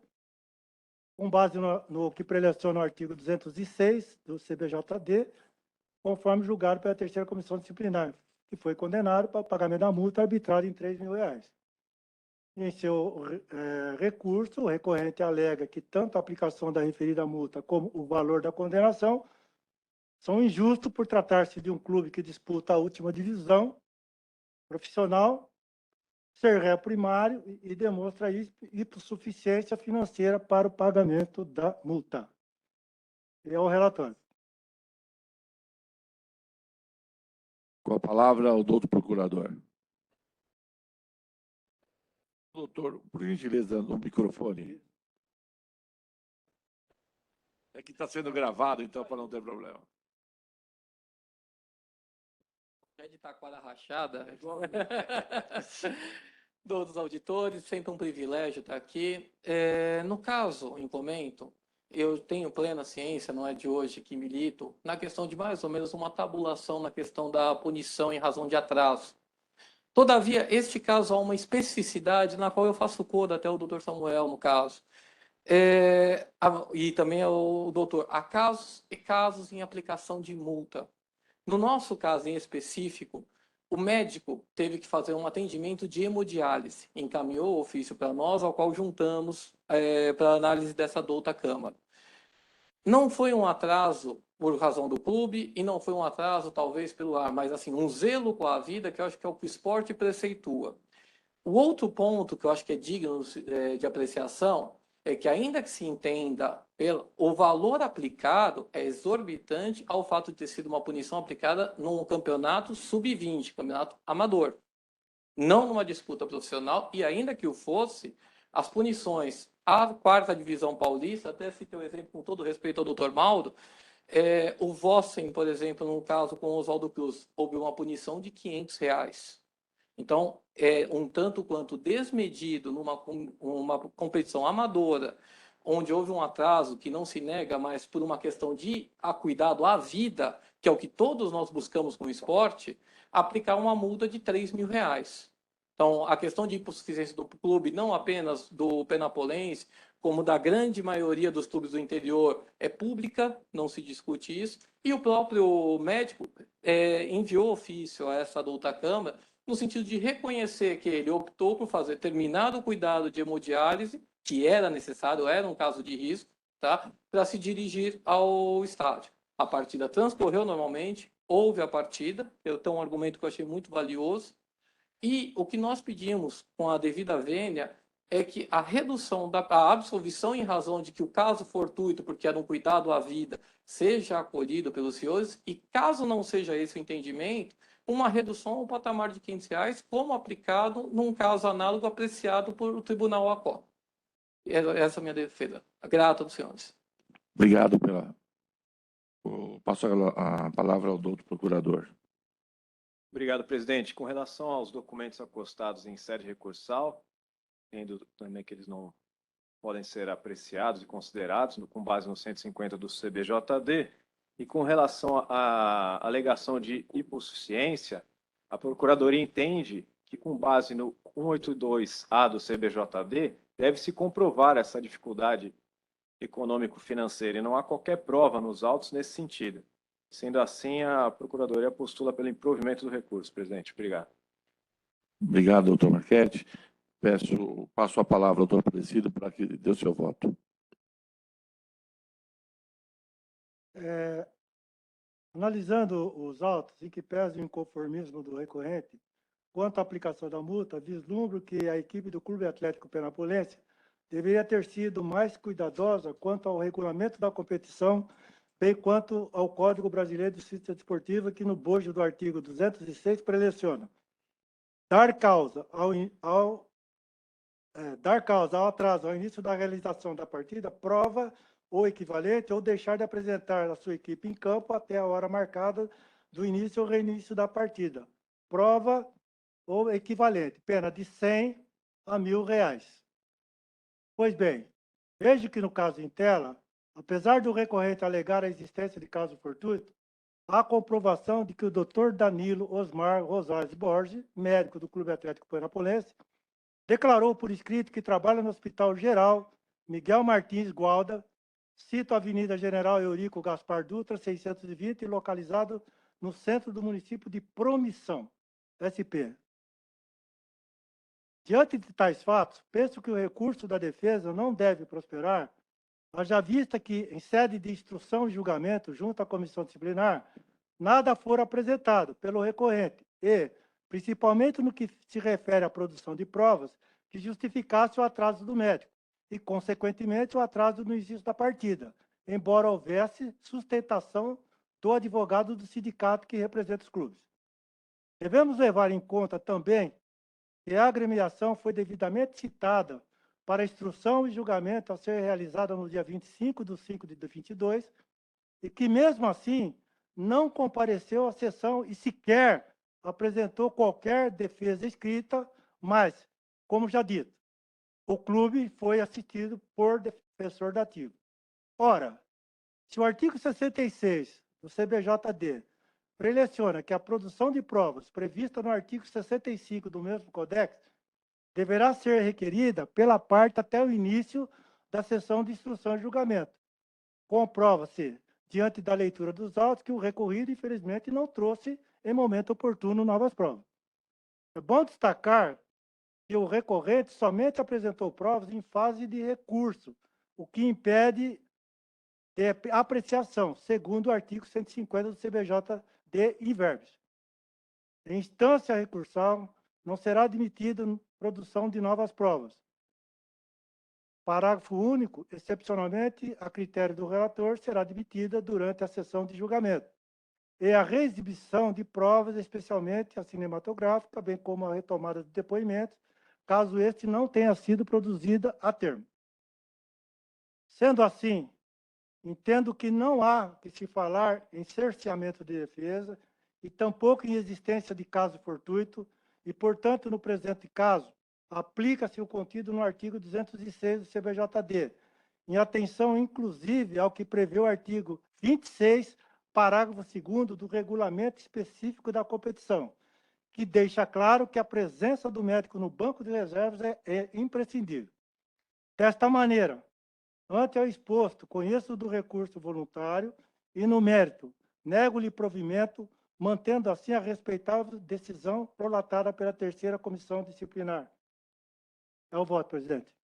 com base no que preleciona o artigo 206 do CBJD, conforme julgado pela terceira comissão disciplinar, que foi condenado para o pagamento da multa arbitrária em R$3.000. Em seu recurso, o recorrente alega que tanto a aplicação da referida multa como o valor da condenação são injustos por tratar-se de um clube que disputa a última divisão profissional, ser ré primário e demonstra hipossuficiência financeira para o pagamento da multa. É o relatório. Com a palavra, o doutor procurador. Doutor, por gentileza, no microfone. É que está sendo gravado, então, para não ter problema. É de taquara rachada. Dos auditores, sempre um privilégio estar aqui. No caso, em comento, eu tenho plena ciência, não é de hoje que milito, na questão de mais ou menos uma tabulação na questão da punição em razão de atraso. Todavia, este caso há uma especificidade na qual eu faço coro, até o doutor Samuel, no caso. E também o doutor, há casos e casos em aplicação de multa. No nosso caso em específico, o médico teve que fazer um atendimento de hemodiálise, encaminhou o ofício para nós, ao qual juntamos para análise dessa douta Câmara. Não foi um atraso por razão do clube e não foi um atraso talvez pelo ar, mas assim, um zelo com a vida que eu acho que é o que o esporte preceitua. O outro ponto que eu acho que é digno de apreciação é que, ainda que se entenda, o valor aplicado é exorbitante ao fato de ter sido uma punição aplicada num campeonato sub-20, campeonato amador, não numa disputa profissional, e ainda que o fosse, as punições a 4ª divisão paulista, até citei um exemplo com todo respeito ao doutor Mauro, o Vossen, por exemplo, no caso com o Oswaldo Cruz, houve uma punição de R$ 500. Então, é um tanto quanto desmedido uma competição amadora, onde houve um atraso que não se nega, mas por uma questão de cuidado à vida, que é o que todos nós buscamos com o esporte, aplicar uma multa de R$ 3.000. Então, a questão de hipossuficiência do clube, não apenas do Penapolense, como da grande maioria dos clubes do interior, é pública, não se discute isso, e o próprio médico enviou ofício a essa adulta Câmara, no sentido de reconhecer que ele optou por fazer terminado o cuidado de hemodiálise, que era necessário, era um caso de risco, tá? Para se dirigir ao estádio. A partida transcorreu normalmente, houve a partida, eu tenho um argumento que eu achei muito valioso, e o que nós pedimos com a devida vênia é que a redução a absolvição em razão de que o caso fortuito, porque era um cuidado à vida, seja acolhido pelos senhores, e caso não seja esse o entendimento, uma redução ao patamar de R$ 500, como aplicado num caso análogo apreciado por Tribunal ACO. Essa é a minha defesa. Grato aos senhores. Obrigado pela... Passo a palavra ao doutor procurador. Obrigado, presidente. Com relação aos documentos acostados em sede recursal, entendo também que eles não podem ser apreciados e considerados com base no 150 do CBJD, e com relação à alegação de hipossuficiência, a Procuradoria entende que, com base no 182A do CBJD, deve-se comprovar essa dificuldade econômico-financeira, e não há qualquer prova nos autos nesse sentido. Sendo assim, a Procuradoria postula pelo improvimento do recurso, presidente. Obrigado. Obrigado, doutor Marchetti. Passo a palavra ao doutor Aparecido para que dê o seu voto. Analisando os autos, em que pese o inconformismo do recorrente quanto à aplicação da multa, vislumbro que a equipe do Clube Atlético Penapolense deveria ter sido mais cuidadosa quanto ao regulamento da competição, bem quanto ao Código Brasileiro de Justiça Desportiva, que no bojo do artigo 206 preleciona dar causa ao atraso ao início da realização da partida, prova ou equivalente, ou deixar de apresentar a sua equipe em campo até a hora marcada do início ou reinício da partida. Prova ou equivalente, pena de R$100 a R$1.000. Pois bem, vejo que no caso em tela, apesar do recorrente alegar a existência de caso fortuito, há comprovação de que o Dr. Danilo Osmar Rosales Borges, médico do Clube Atlético Penapolense, declarou por escrito que trabalha no Hospital Geral Miguel Martins Gualda, cito a Avenida General Eurico Gaspar Dutra, 620, localizado no centro do município de Promissão, SP. Diante de tais fatos, penso que o recurso da defesa não deve prosperar, haja vista que, em sede de instrução e julgamento junto à comissão disciplinar, nada for apresentado pelo recorrente e, principalmente no que se refere à produção de provas, que justificasse o atraso do médico e, consequentemente, o atraso no início da partida, embora houvesse sustentação do advogado do sindicato que representa os clubes. Devemos levar em conta também que a agremiação foi devidamente citada para instrução e julgamento a ser realizada no dia 25/5/22 e que, mesmo assim, não compareceu à sessão e sequer apresentou qualquer defesa escrita, mas, como já dito, o clube foi assistido por defensor dativo. Ora, se o artigo 66 do CBJD preleciona que a produção de provas prevista no artigo 65 do mesmo Codex deverá ser requerida pela parte até o início da sessão de instrução e julgamento. Comprova-se, diante da leitura dos autos, que o recorrido, infelizmente, não trouxe, em momento oportuno, novas provas. É bom destacar que o recorrente somente apresentou provas em fase de recurso, o que impede apreciação, segundo o artigo 150 do CBJD in verbis. Em instância recursal, não será admitida produção de novas provas. Parágrafo único, excepcionalmente, a critério do relator, será admitida durante a sessão de julgamento. E a reexibição de provas, especialmente a cinematográfica, bem como a retomada de depoimentos, caso este não tenha sido produzida a termo. Sendo assim, entendo que não há que se falar em cerceamento de defesa e tampouco em existência de caso fortuito e, portanto, no presente caso, aplica-se o contido no artigo 206 do CBJD, em atenção, inclusive, ao que prevê o artigo 26, parágrafo 2º do regulamento específico da competição, que deixa claro que a presença do médico no banco de reservas é imprescindível. Desta maneira, ante ao exposto, conheço do recurso voluntário e, no mérito, nego-lhe provimento, mantendo assim a respeitável decisão prolatada pela terceira comissão disciplinar. É o voto, presidente.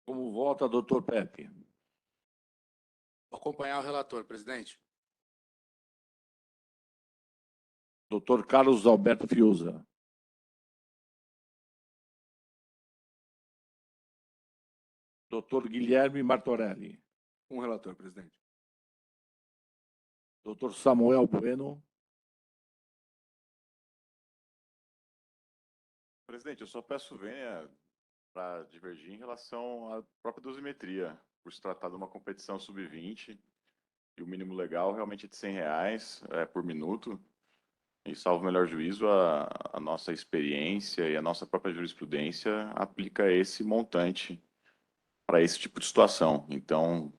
Como vota, doutor Pepe? Vou acompanhar o relator, presidente. Doutor Carlos Alberto Fiuza. Doutor Guilherme Martorelli. Com o relator, presidente. Doutor Samuel Bueno. Presidente, eu só peço vênia para divergir em relação à própria dosimetria, por se tratar de uma competição sub-20, e o mínimo legal realmente é de R$100 por minuto, e salvo o melhor juízo, a nossa experiência e a nossa própria jurisprudência aplica esse montante para esse tipo de situação. Então,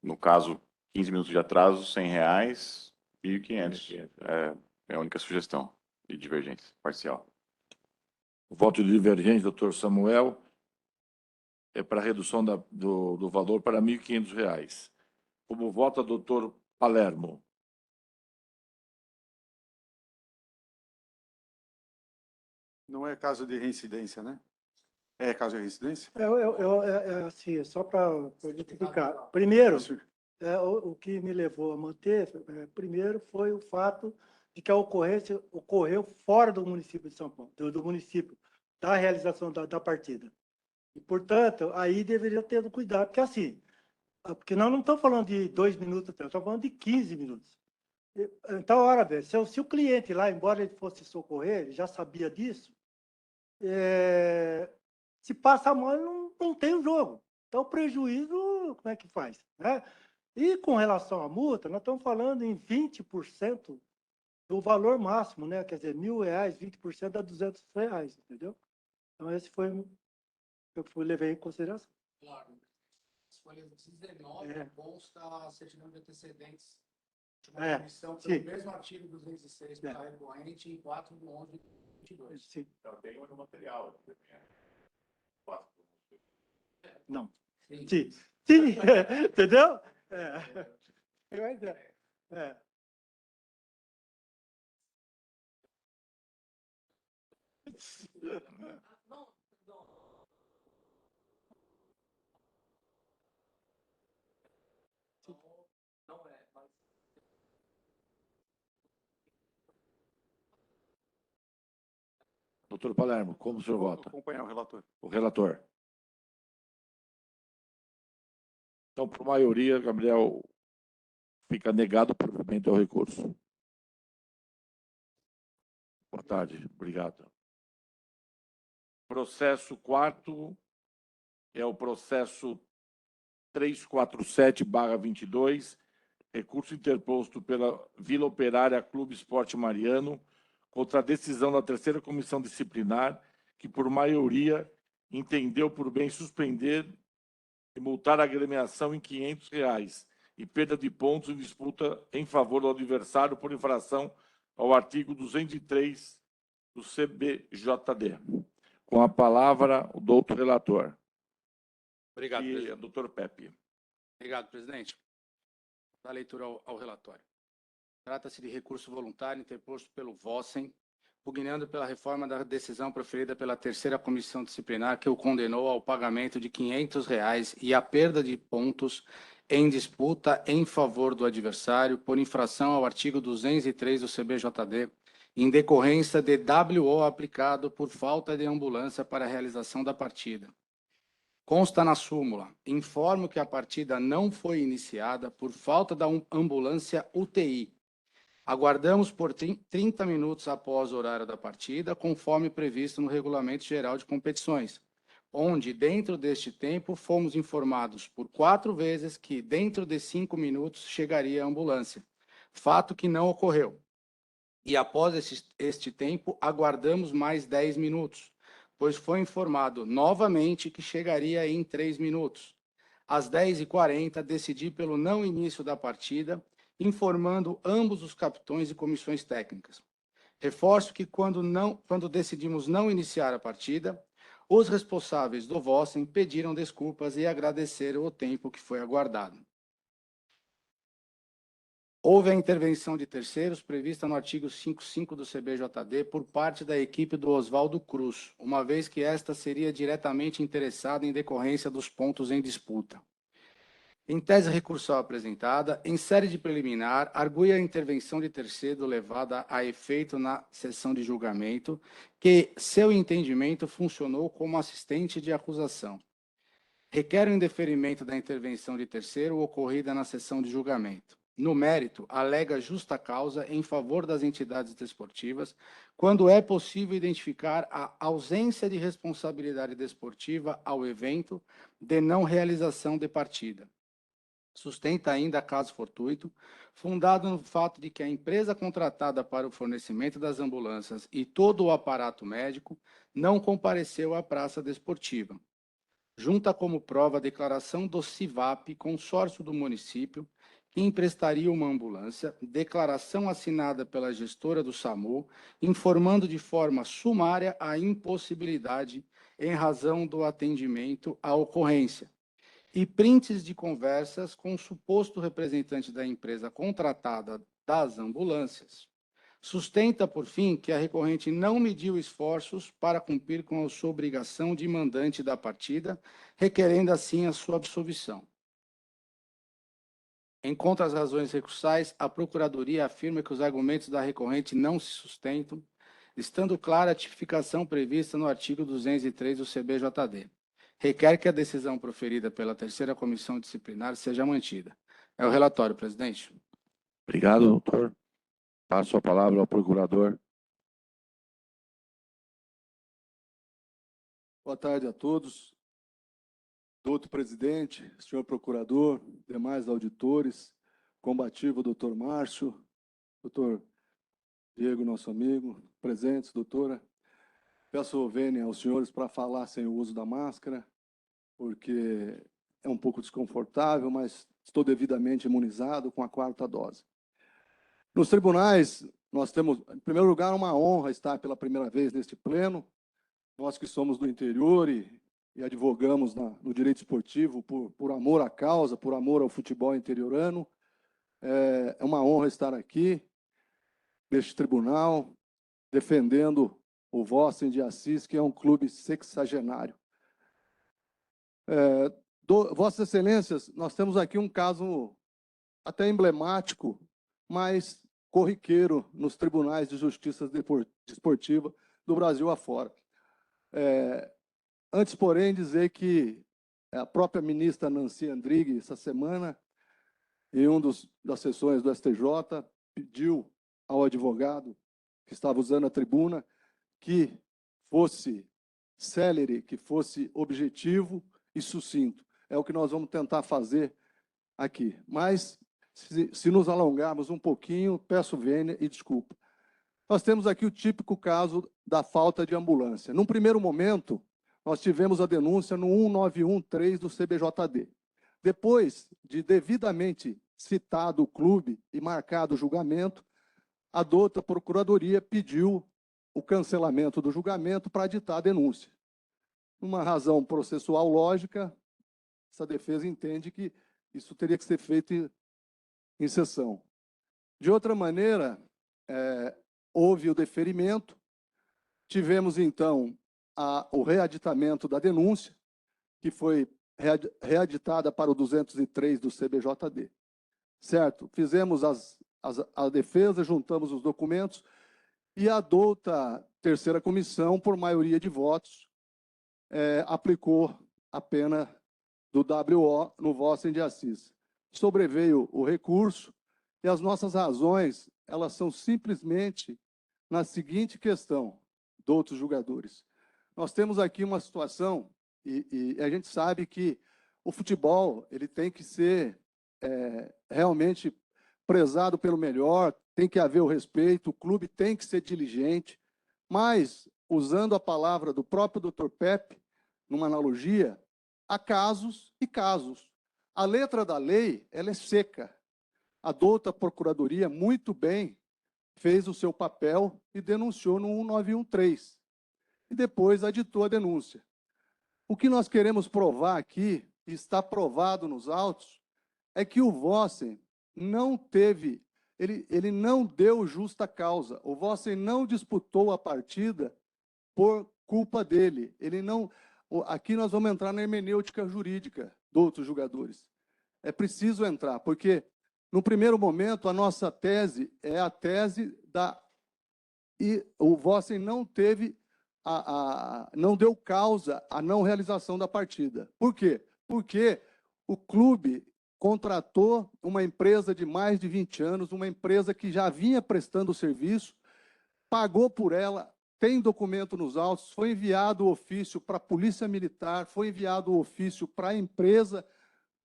no caso, 15 minutos de atraso, R$100, 1.500. É a única sugestão de divergência parcial. O voto de divergência, doutor Samuel, é para redução do valor para R$1.500. Como vota, doutor Palermo? Não é caso de reincidência, né? É caso de reincidência? Assim, só para identificar. Primeiro, o que me levou a manter, primeiro, foi o fato de que a ocorrência ocorreu fora do município de São Paulo, do município, da realização da partida. E, portanto, aí deveria ter cuidado, porque assim, porque nós não estamos falando de 2 minutos, estamos falando de 15 minutos. Então, ora bem, se o cliente lá, embora ele fosse socorrer, ele já sabia disso, se passa a mão, não tem o jogo. Então, o prejuízo, como é que faz? Né? E com relação à multa, nós estamos falando em 20% do valor máximo, né? Quer dizer, R$1.000, 20% dá R$200, entendeu? Então, esse foi o que eu levei em consideração. Claro. Folha 19 consta a certidão de antecedentes de uma comissão pelo mesmo artigo 206 para recorrente em 4/11/22. Sim. Então, tem no material. Não. Sim. Sim. Entendeu? Doutor Palermo, como o senhor vota? Acompanhar o relator. O relator. Então, por maioria, Gabriel, fica negado o provimento ao recurso. Boa tarde, obrigado. Processo 4 é o processo 347/22, recurso interposto pela Vila Operária Clube Esporte Mariano contra a decisão da terceira comissão disciplinar, que por maioria entendeu por bem suspender e multar a agremiação em R$500 e perda de pontos em disputa em favor do adversário por infração ao artigo 203 do CBJD. Com a palavra, o doutor relator. Obrigado, e presidente. doutor Pepe. Obrigado, presidente. Dá leitura ao relatório. Trata-se de recurso voluntário interposto pelo Vossen, pugnando pela reforma da decisão proferida pela terceira comissão disciplinar, que o condenou ao pagamento de R$500 e à perda de pontos em disputa em favor do adversário por infração ao artigo 203 do CBJD, em decorrência de WO aplicado por falta de ambulância para a realização da partida. Consta na súmula, informo que a partida não foi iniciada por falta da ambulância UTI. Aguardamos por 30 minutos após o horário da partida, conforme previsto no Regulamento Geral de Competições. onde, dentro deste tempo, fomos informados por 4 vezes que, dentro de 5 minutos, chegaria a ambulância, fato que não ocorreu. E após este tempo, aguardamos mais 10 minutos, pois foi informado novamente que chegaria em 3 minutos. Às 10h40, decidi pelo não início da partida, informando ambos os capitões e comissões técnicas. Reforço que quando decidimos não iniciar a partida, os responsáveis do Vossen pediram desculpas e agradeceram o tempo que foi aguardado. Houve a intervenção de terceiros prevista no artigo 55 do CBJD por parte da equipe do Oswaldo Cruz, uma vez que esta seria diretamente interessada em decorrência dos pontos em disputa. Em tese recursal apresentada, em série de preliminar, argui a intervenção de terceiro levada a efeito na sessão de julgamento, que seu entendimento funcionou como assistente de acusação. Requer o indeferimento da intervenção de terceiro ocorrida na sessão de julgamento. No mérito, alega justa causa em favor das entidades desportivas, quando é possível identificar a ausência de responsabilidade desportiva ao evento de não realização de partida. Sustenta ainda caso fortuito, fundado no fato de que a empresa contratada para o fornecimento das ambulâncias e todo o aparato médico não compareceu à praça desportiva. Junta como prova a declaração do CIVAP, consórcio do município, que emprestaria uma ambulância, declaração assinada pela gestora do SAMU, informando de forma sumária a impossibilidade em razão do atendimento à ocorrência, e prints de conversas com o suposto representante da empresa contratada das ambulâncias. Sustenta, por fim, que a recorrente não mediu esforços para cumprir com a sua obrigação de mandante da partida, requerendo assim a sua absolvição. Em contra as razões recursais, a Procuradoria afirma que os argumentos da recorrente não se sustentam, estando clara a tipificação prevista no artigo 203 do CBJD. Requer que a decisão proferida pela terceira comissão disciplinar seja mantida. É o relatório, presidente. Obrigado, doutor. Passo a palavra ao procurador. Boa tarde a todos. Doutor presidente, senhor procurador, demais auditores, combativo doutor Márcio, doutor Diego, nosso amigo, presentes, doutora. Peço vênia aos senhores para falar sem o uso da máscara, porque é um pouco desconfortável, mas estou devidamente imunizado com a 4ª dose. Nos tribunais, nós temos, em primeiro lugar, uma honra estar pela primeira vez neste pleno. Nós que somos do interior e advogamos no direito esportivo por amor à causa, por amor ao futebol interiorano. É uma honra estar aqui, neste tribunal, defendendo o Vossen de Assis, que é um clube sexagenário. Vossas Excelências, nós temos aqui um caso até emblemático, mas corriqueiro nos tribunais de justiça desportiva do Brasil afora. Antes, porém, dizer que a própria ministra Nancy Andrighi, essa semana, em das sessões do STJ, pediu ao advogado que estava usando a tribuna que fosse célere, que fosse objetivo e sucinto. É o que nós vamos tentar fazer aqui. Mas, se nos alongarmos um pouquinho, peço vênia e desculpa. Nós temos aqui o típico caso da falta de ambulância. Num primeiro momento, nós tivemos a denúncia no 1913 do CBJD. Depois de devidamente citado o clube e marcado o julgamento, a douta Procuradoria pediu o cancelamento do julgamento para ditar a denúncia. Uma razão processual lógica, essa defesa entende que isso teria que ser feito em sessão. De outra maneira, houve o deferimento, tivemos, então, o readitamento da denúncia, que foi readitada para o 203 do CBJD. Certo? Fizemos a defesa, juntamos os documentos, e a douta terceira comissão, por maioria de votos, aplicou a pena do WO no Vossen de Assis. Sobreveio o recurso, e as nossas razões, elas são simplesmente na seguinte questão, doutos julgadores. Nós temos aqui uma situação e a gente sabe que o futebol ele tem que ser realmente prezado pelo melhor, tem que haver o respeito, o clube tem que ser diligente, mas, usando a palavra do próprio Dr. Pepe, numa analogia, há casos e casos. A letra da lei ela é seca. A douta Procuradoria, muito bem, fez o seu papel e denunciou no 1913. E depois aditou a denúncia. O que nós queremos provar aqui, e está provado nos autos, é que o Vossen não teve, ele não deu justa causa. O Vossen não disputou a partida por culpa dele. Ele não. Aqui nós vamos entrar na hermenêutica jurídica de outros jogadores. É preciso entrar, porque, no primeiro momento, a nossa tese é a tese da... E o Vossen não teve, não deu causa à não realização da partida. Por quê? Porque o clube contratou uma empresa de mais de 20 anos, uma empresa que já vinha prestando serviço, pagou por ela, tem documento nos autos, foi enviado o ofício para a Polícia Militar, foi enviado o ofício para a empresa,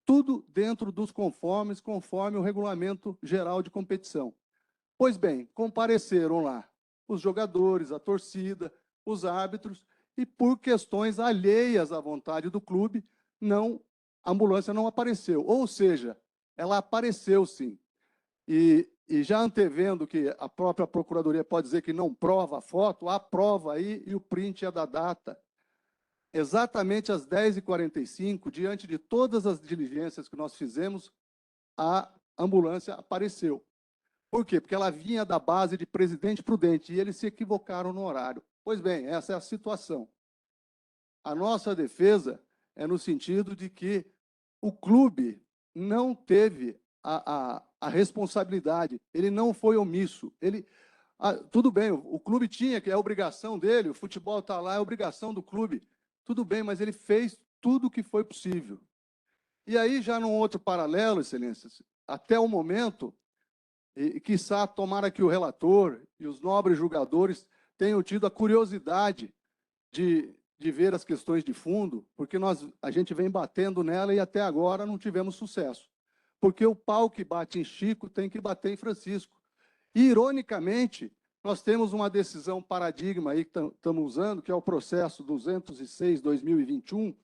tudo dentro dos conformes, conforme o Regulamento Geral de Competição. Pois bem, compareceram lá os jogadores, a torcida, os árbitros, e por questões alheias à vontade do clube, a ambulância não apareceu. Ou seja, ela apareceu sim. E já antevendo que a própria Procuradoria pode dizer que não prova a foto, há prova aí e o print é da data. Exatamente às 10h45, diante de todas as diligências que nós fizemos, a ambulância apareceu. Por quê? Porque ela vinha da base de Presidente Prudente e eles se equivocaram no horário. Pois bem, essa é a situação. A nossa defesa é no sentido de que o clube não teve a responsabilidade, ele não foi omisso. Tudo bem, o clube tinha, que é a obrigação dele, o futebol está lá, é a obrigação do clube. Tudo bem, mas ele fez tudo o que foi possível. E aí, já num outro paralelo, excelências, até o momento, e quiçá tomara que o relator e os nobres julgadores tenham tido a curiosidade de ver as questões de fundo, porque a gente vem batendo nela e até agora não tivemos sucesso. Porque o pau que bate em Chico tem que bater em Francisco. E, ironicamente, nós temos uma decisão paradigma aí que estamos usando, que é o processo 206/2021,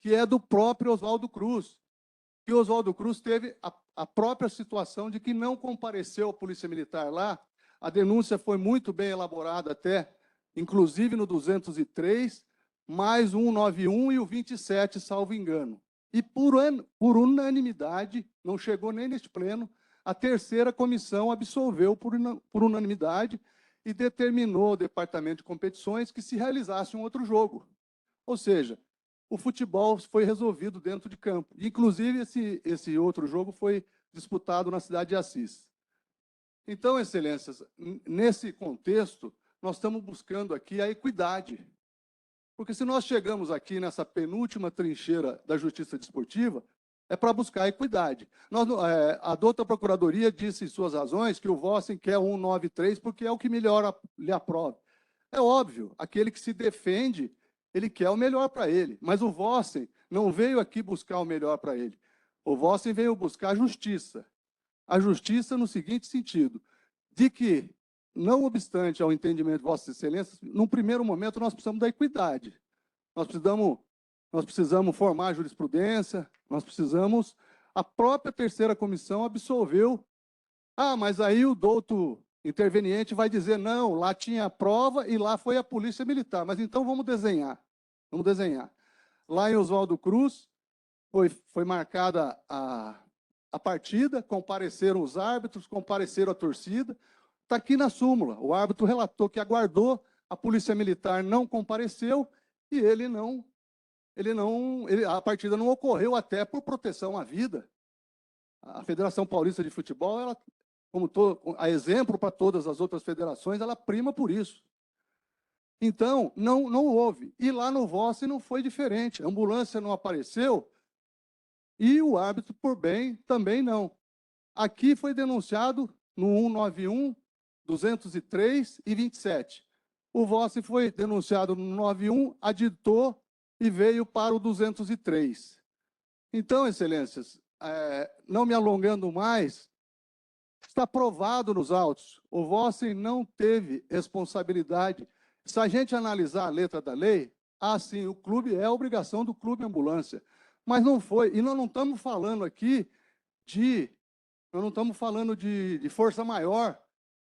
que é do próprio Oswaldo Cruz. Que o Oswaldo Cruz teve a própria situação de que não compareceu à Polícia Militar lá. A denúncia foi muito bem elaborada até, inclusive no 203, mais o 191 e o 27, salvo engano. E por unanimidade, não chegou nem neste pleno, a terceira comissão absolveu por unanimidade e determinou ao Departamento de Competições que se realizasse um outro jogo. Ou seja, o futebol foi resolvido dentro de campo. Inclusive, esse outro jogo foi disputado na cidade de Assis. Então, excelências, nesse contexto, nós estamos buscando aqui a equidade. Porque se nós chegamos aqui nessa penúltima trincheira da justiça desportiva, é para buscar a equidade. A douta Procuradoria disse em suas razões que o Vossen quer 193 porque é o que melhor lhe aprova. É óbvio, aquele que se defende, ele quer o melhor para ele. Mas o Vossen não veio aqui buscar o melhor para ele. O Vossen veio buscar a justiça. A justiça no seguinte sentido, de que, não obstante ao entendimento de Vossas Excelências, num primeiro momento nós precisamos da equidade. Nós precisamos formar a jurisprudência, nós precisamos... A própria terceira comissão absolveu. Mas aí o douto interveniente vai dizer, não, lá tinha a prova e lá foi a Polícia Militar. Mas então vamos desenhar. Vamos desenhar. Lá em Oswaldo Cruz, foi marcada a partida, compareceram os árbitros, compareceram a torcida. Está aqui na súmula. O árbitro relatou que aguardou, a Polícia Militar não compareceu e a partida não ocorreu até por proteção à vida. A Federação Paulista de Futebol, ela, a exemplo para todas as outras federações, ela prima por isso. Então, não houve. E lá no Vossen não foi diferente. A ambulância não apareceu e o árbitro, por bem, também não. Aqui foi denunciado no 191, 203 e 27. O Vossen foi denunciado no 91, aditou e veio para o 203. Então, excelências, não me alongando mais, está provado nos autos, o Vossen não teve responsabilidade. Se a gente analisar a letra da lei, sim, o clube é a obrigação do clube ambulância, mas não foi. E nós não estamos falando aqui de força maior,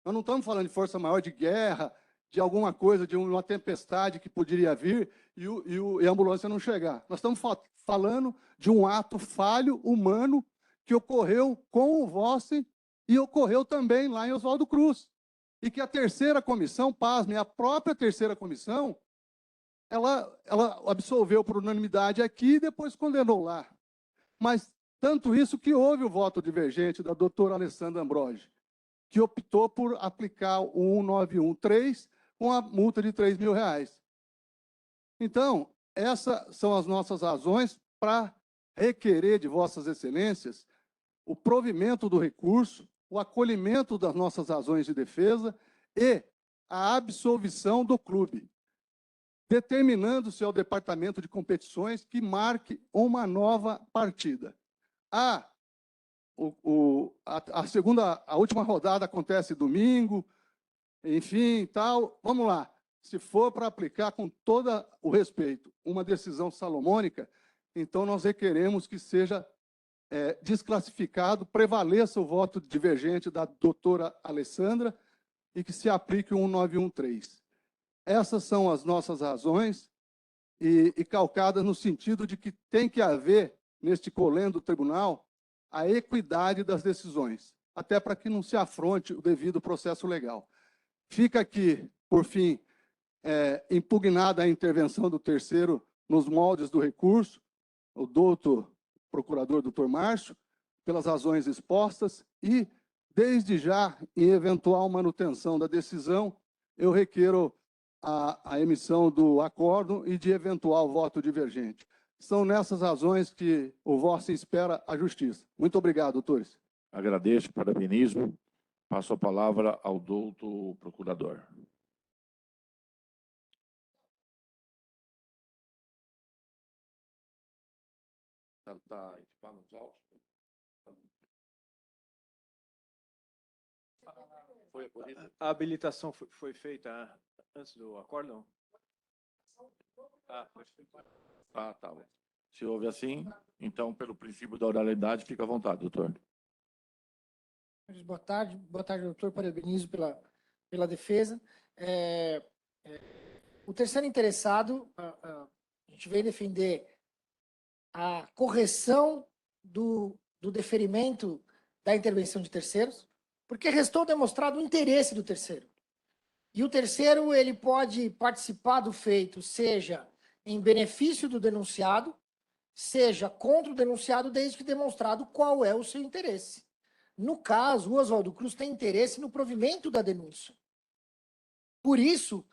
nós não estamos falando de força maior de guerra, de alguma coisa, de uma tempestade que poderia vir e a ambulância não chegar. Nós estamos falando de um ato falho humano que ocorreu com o Vossen e ocorreu também lá em Oswaldo Cruz. E que a terceira comissão, pasmem, a própria terceira comissão, ela absolveu por unanimidade aqui e depois condenou lá. Mas tanto isso que houve o voto divergente da doutora Alessandra Ambrogi, que optou por aplicar o 1913 com a multa de R$ 3.000. Então, essas são as nossas razões para requerer de vossas excelências o provimento do recurso, o acolhimento das nossas razões de defesa e a absolvição do clube, determinando-se ao Departamento de Competições que marque uma nova partida. A última rodada acontece domingo, enfim, tal. Vamos lá. Se for para aplicar com todo o respeito uma decisão salomônica, então nós requeremos que seja desclassificado, prevaleça o voto divergente da doutora Alessandra e que se aplique o 1913. Essas são as nossas razões e calcadas no sentido de que tem que haver, neste colendo do tribunal, a equidade das decisões, até para que não se afronte o devido processo legal. Fica aqui, por fim, impugnada a intervenção do terceiro nos moldes do recurso, o doutor procurador doutor Márcio, pelas razões expostas e, desde já, em eventual manutenção da decisão, eu requeiro a emissão do acórdão e de eventual voto divergente. São nessas razões que o Vossen espera a justiça. Muito obrigado, doutores. Agradeço, parabenizo. Passo a palavra ao doutor procurador. A habilitação foi feita antes do acórdão? Tá bom. Se houve assim, então, pelo princípio da oralidade, fica à vontade, doutor. Boa tarde, doutor. Parabenizo pela defesa. O terceiro interessado, a gente veio defender a correção do deferimento da intervenção de terceiros, porque restou demonstrado o interesse do terceiro. E o terceiro, ele pode participar do feito, seja em benefício do denunciado, seja contra o denunciado, desde que demonstrado qual é o seu interesse. No caso, o Oswaldo Cruz tem interesse no provimento da denúncia. Por isso,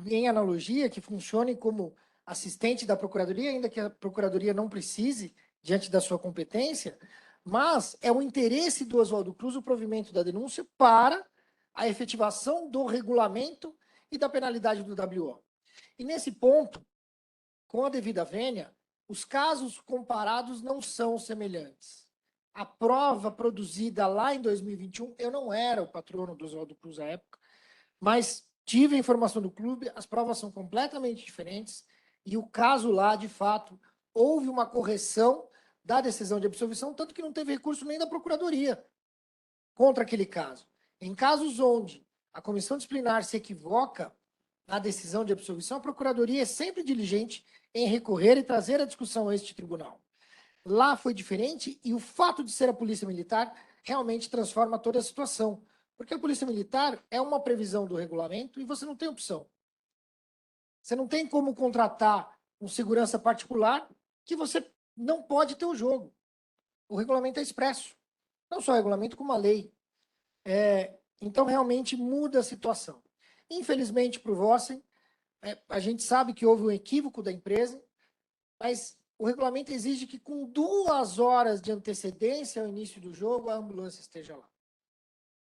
em analogia, que funcione como assistente da Procuradoria, ainda que a Procuradoria não precise, diante da sua competência, mas é o interesse do Oswaldo Cruz o provimento da denúncia para a efetivação do regulamento e da penalidade do WO. E nesse ponto, com a devida vênia, os casos comparados não são semelhantes. A prova produzida lá em 2021, eu não era o patrono do Oswaldo Cruz à época, mas tive a informação do clube, as provas são completamente diferentes, e o caso lá, de fato, houve uma correção da decisão de absolvição, tanto que não teve recurso nem da Procuradoria contra aquele caso. Em casos onde a comissão disciplinar se equivoca na decisão de absolvição, a Procuradoria é sempre diligente em recorrer e trazer a discussão a este tribunal. Lá foi diferente e o fato de ser a Polícia Militar realmente transforma toda a situação. Porque a Polícia Militar é uma previsão do regulamento e você não tem opção. Você não tem como contratar um segurança particular que você não pode ter o jogo. O regulamento é expresso. Não só o regulamento, como a lei. Então, realmente muda a situação. Infelizmente, para o Vossen, a gente sabe que houve um equívoco da empresa, mas o regulamento exige que com 2 horas de antecedência ao início do jogo, a ambulância esteja lá.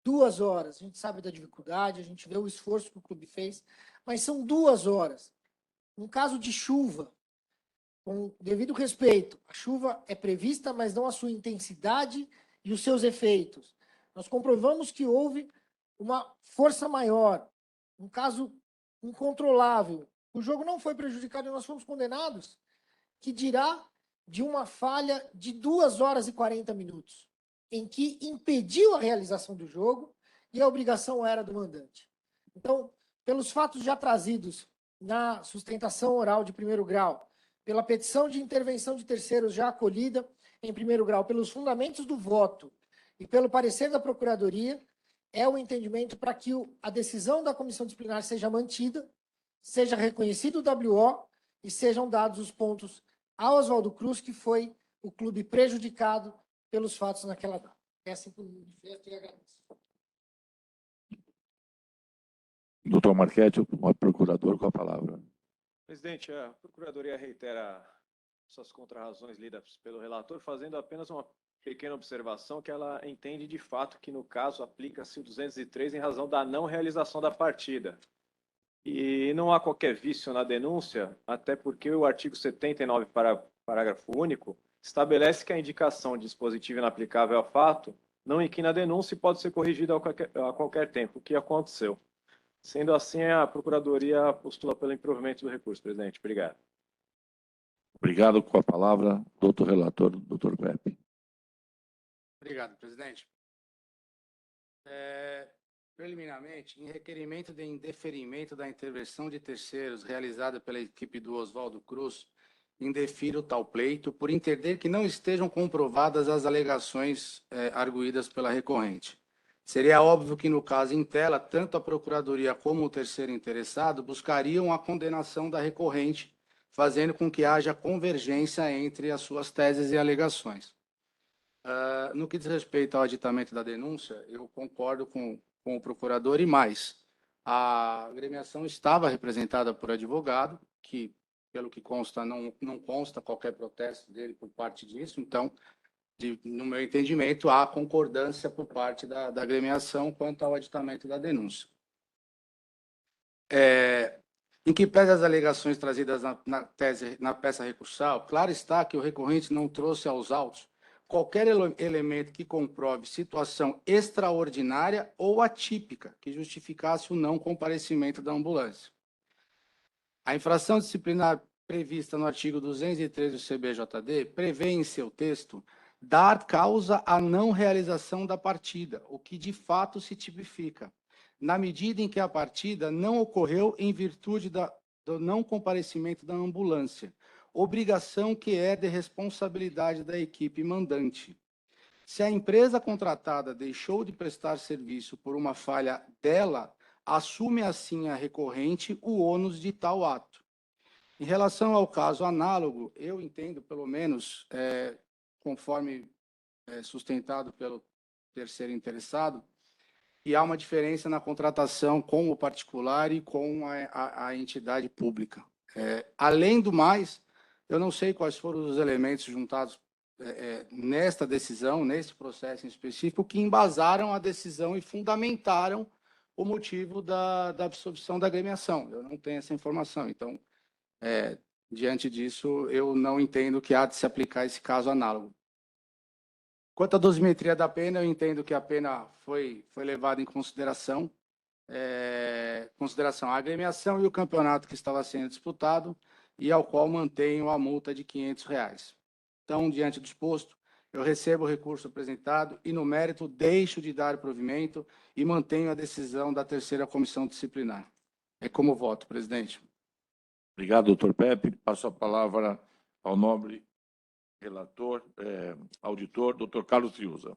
2 horas. A gente sabe da dificuldade, a gente vê o esforço que o clube fez, mas são 2 horas. No caso de chuva, com devido respeito, a chuva é prevista, mas não a sua intensidade e os seus efeitos. Nós comprovamos que houve uma força maior, um caso incontrolável. O jogo não foi prejudicado e nós fomos condenados, que dirá de uma falha de 2 horas e 40 minutos, em que impediu a realização do jogo e a obrigação era do mandante. Então, pelos fatos já trazidos na sustentação oral de primeiro grau, pela petição de intervenção de terceiros já acolhida em primeiro grau, pelos fundamentos do voto e pelo parecer da Procuradoria, é o entendimento para que a decisão da comissão disciplinar seja mantida, seja reconhecido o WO e sejam dados os pontos a Oswaldo Cruz, que foi o clube prejudicado pelos fatos naquela data. É assim por mim, e agradeço. Doutor Marchetti, o procurador, com a palavra. Presidente, a Procuradoria reitera suas contrarrazões lidas pelo relator, fazendo apenas uma pequena observação que ela entende de fato que, no caso, aplica-se o 203 em razão da não realização da partida. E não há qualquer vício na denúncia, até porque o artigo 79, parágrafo único, estabelece que a indicação dispositiva inaplicável ao fato não inquina a denúncia e pode ser corrigida a qualquer tempo, o que aconteceu. Sendo assim, a Procuradoria postula pelo improvimento do recurso, presidente. Obrigado. Obrigado. Com a palavra, doutor relator, doutor Pepe. Obrigado, presidente. Preliminarmente, em requerimento de indeferimento da intervenção de terceiros realizada pela equipe do Oswaldo Cruz, indefiro tal pleito por entender que não estejam comprovadas as alegações arguídas pela recorrente. Seria óbvio que, no caso em tela, tanto a Procuradoria como o terceiro interessado buscariam a condenação da recorrente, fazendo com que haja convergência entre as suas teses e alegações. No que diz respeito ao aditamento da denúncia, eu concordo com o procurador e mais. A agremiação estava representada por advogado, que, pelo que consta, não consta qualquer protesto dele por parte disso, então, no meu entendimento, há concordância por parte da agremiação quanto ao aditamento da denúncia. Em que pese as alegações trazidas na peça recursal, claro está que o recorrente não trouxe aos autos qualquer elemento que comprove situação extraordinária ou atípica que justificasse o não comparecimento da ambulância. A infração disciplinar prevista no artigo 203 do CBJD prevê em seu texto dar causa à não realização da partida, o que de fato se tipifica, na medida em que a partida não ocorreu em virtude do não comparecimento da ambulância, obrigação que é de responsabilidade da equipe mandante. Se a empresa contratada deixou de prestar serviço por uma falha dela, assume assim a recorrente o ônus de tal ato. Em relação ao caso análogo, eu entendo, pelo menos, conforme sustentado pelo terceiro interessado, que há uma diferença na contratação com o particular e com a entidade pública. Além do mais, eu não sei quais foram os elementos juntados nesta decisão, nesse processo em específico, que embasaram a decisão e fundamentaram o motivo da absolvição da agremiação. Eu não tenho essa informação. Então, diante disso, eu não entendo que há de se aplicar esse caso análogo. Quanto à dosimetria da pena, eu entendo que a pena foi levada em consideração a agremiação e o campeonato que estava sendo disputado e ao qual mantenho a multa de R$ 500. Então, diante do exposto, eu recebo o recurso apresentado e, no mérito, deixo de dar provimento e mantenho a decisão da terceira comissão disciplinar. É como voto, presidente. Obrigado, doutor Pepe. Passo a palavra ao nobre relator, auditor, doutor Carlos Fiuza.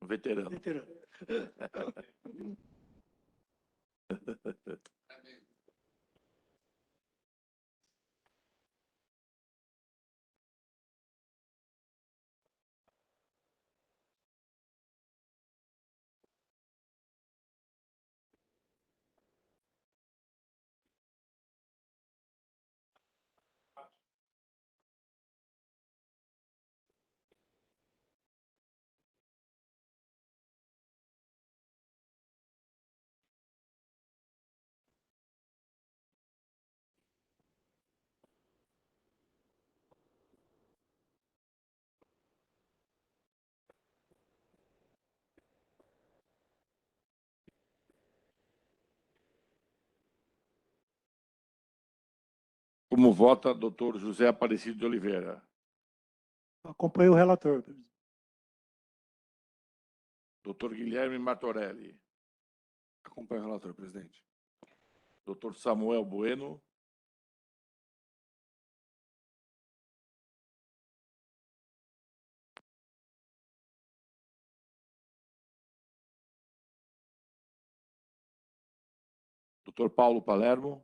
Veterano. Como vota doutor José Aparecido de Oliveira? Acompanho o relator, presidente. Doutor Guilherme Martorelli? Acompanho o relator, presidente. Doutor Samuel Bueno? Doutor Paulo Palermo?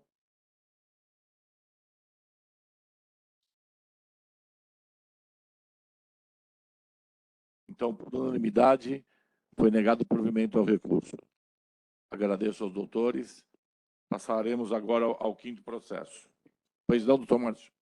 Então, por unanimidade, foi negado o provimento ao recurso. Agradeço aos doutores. Passaremos agora ao quinto processo. Pois não, doutor Márcio?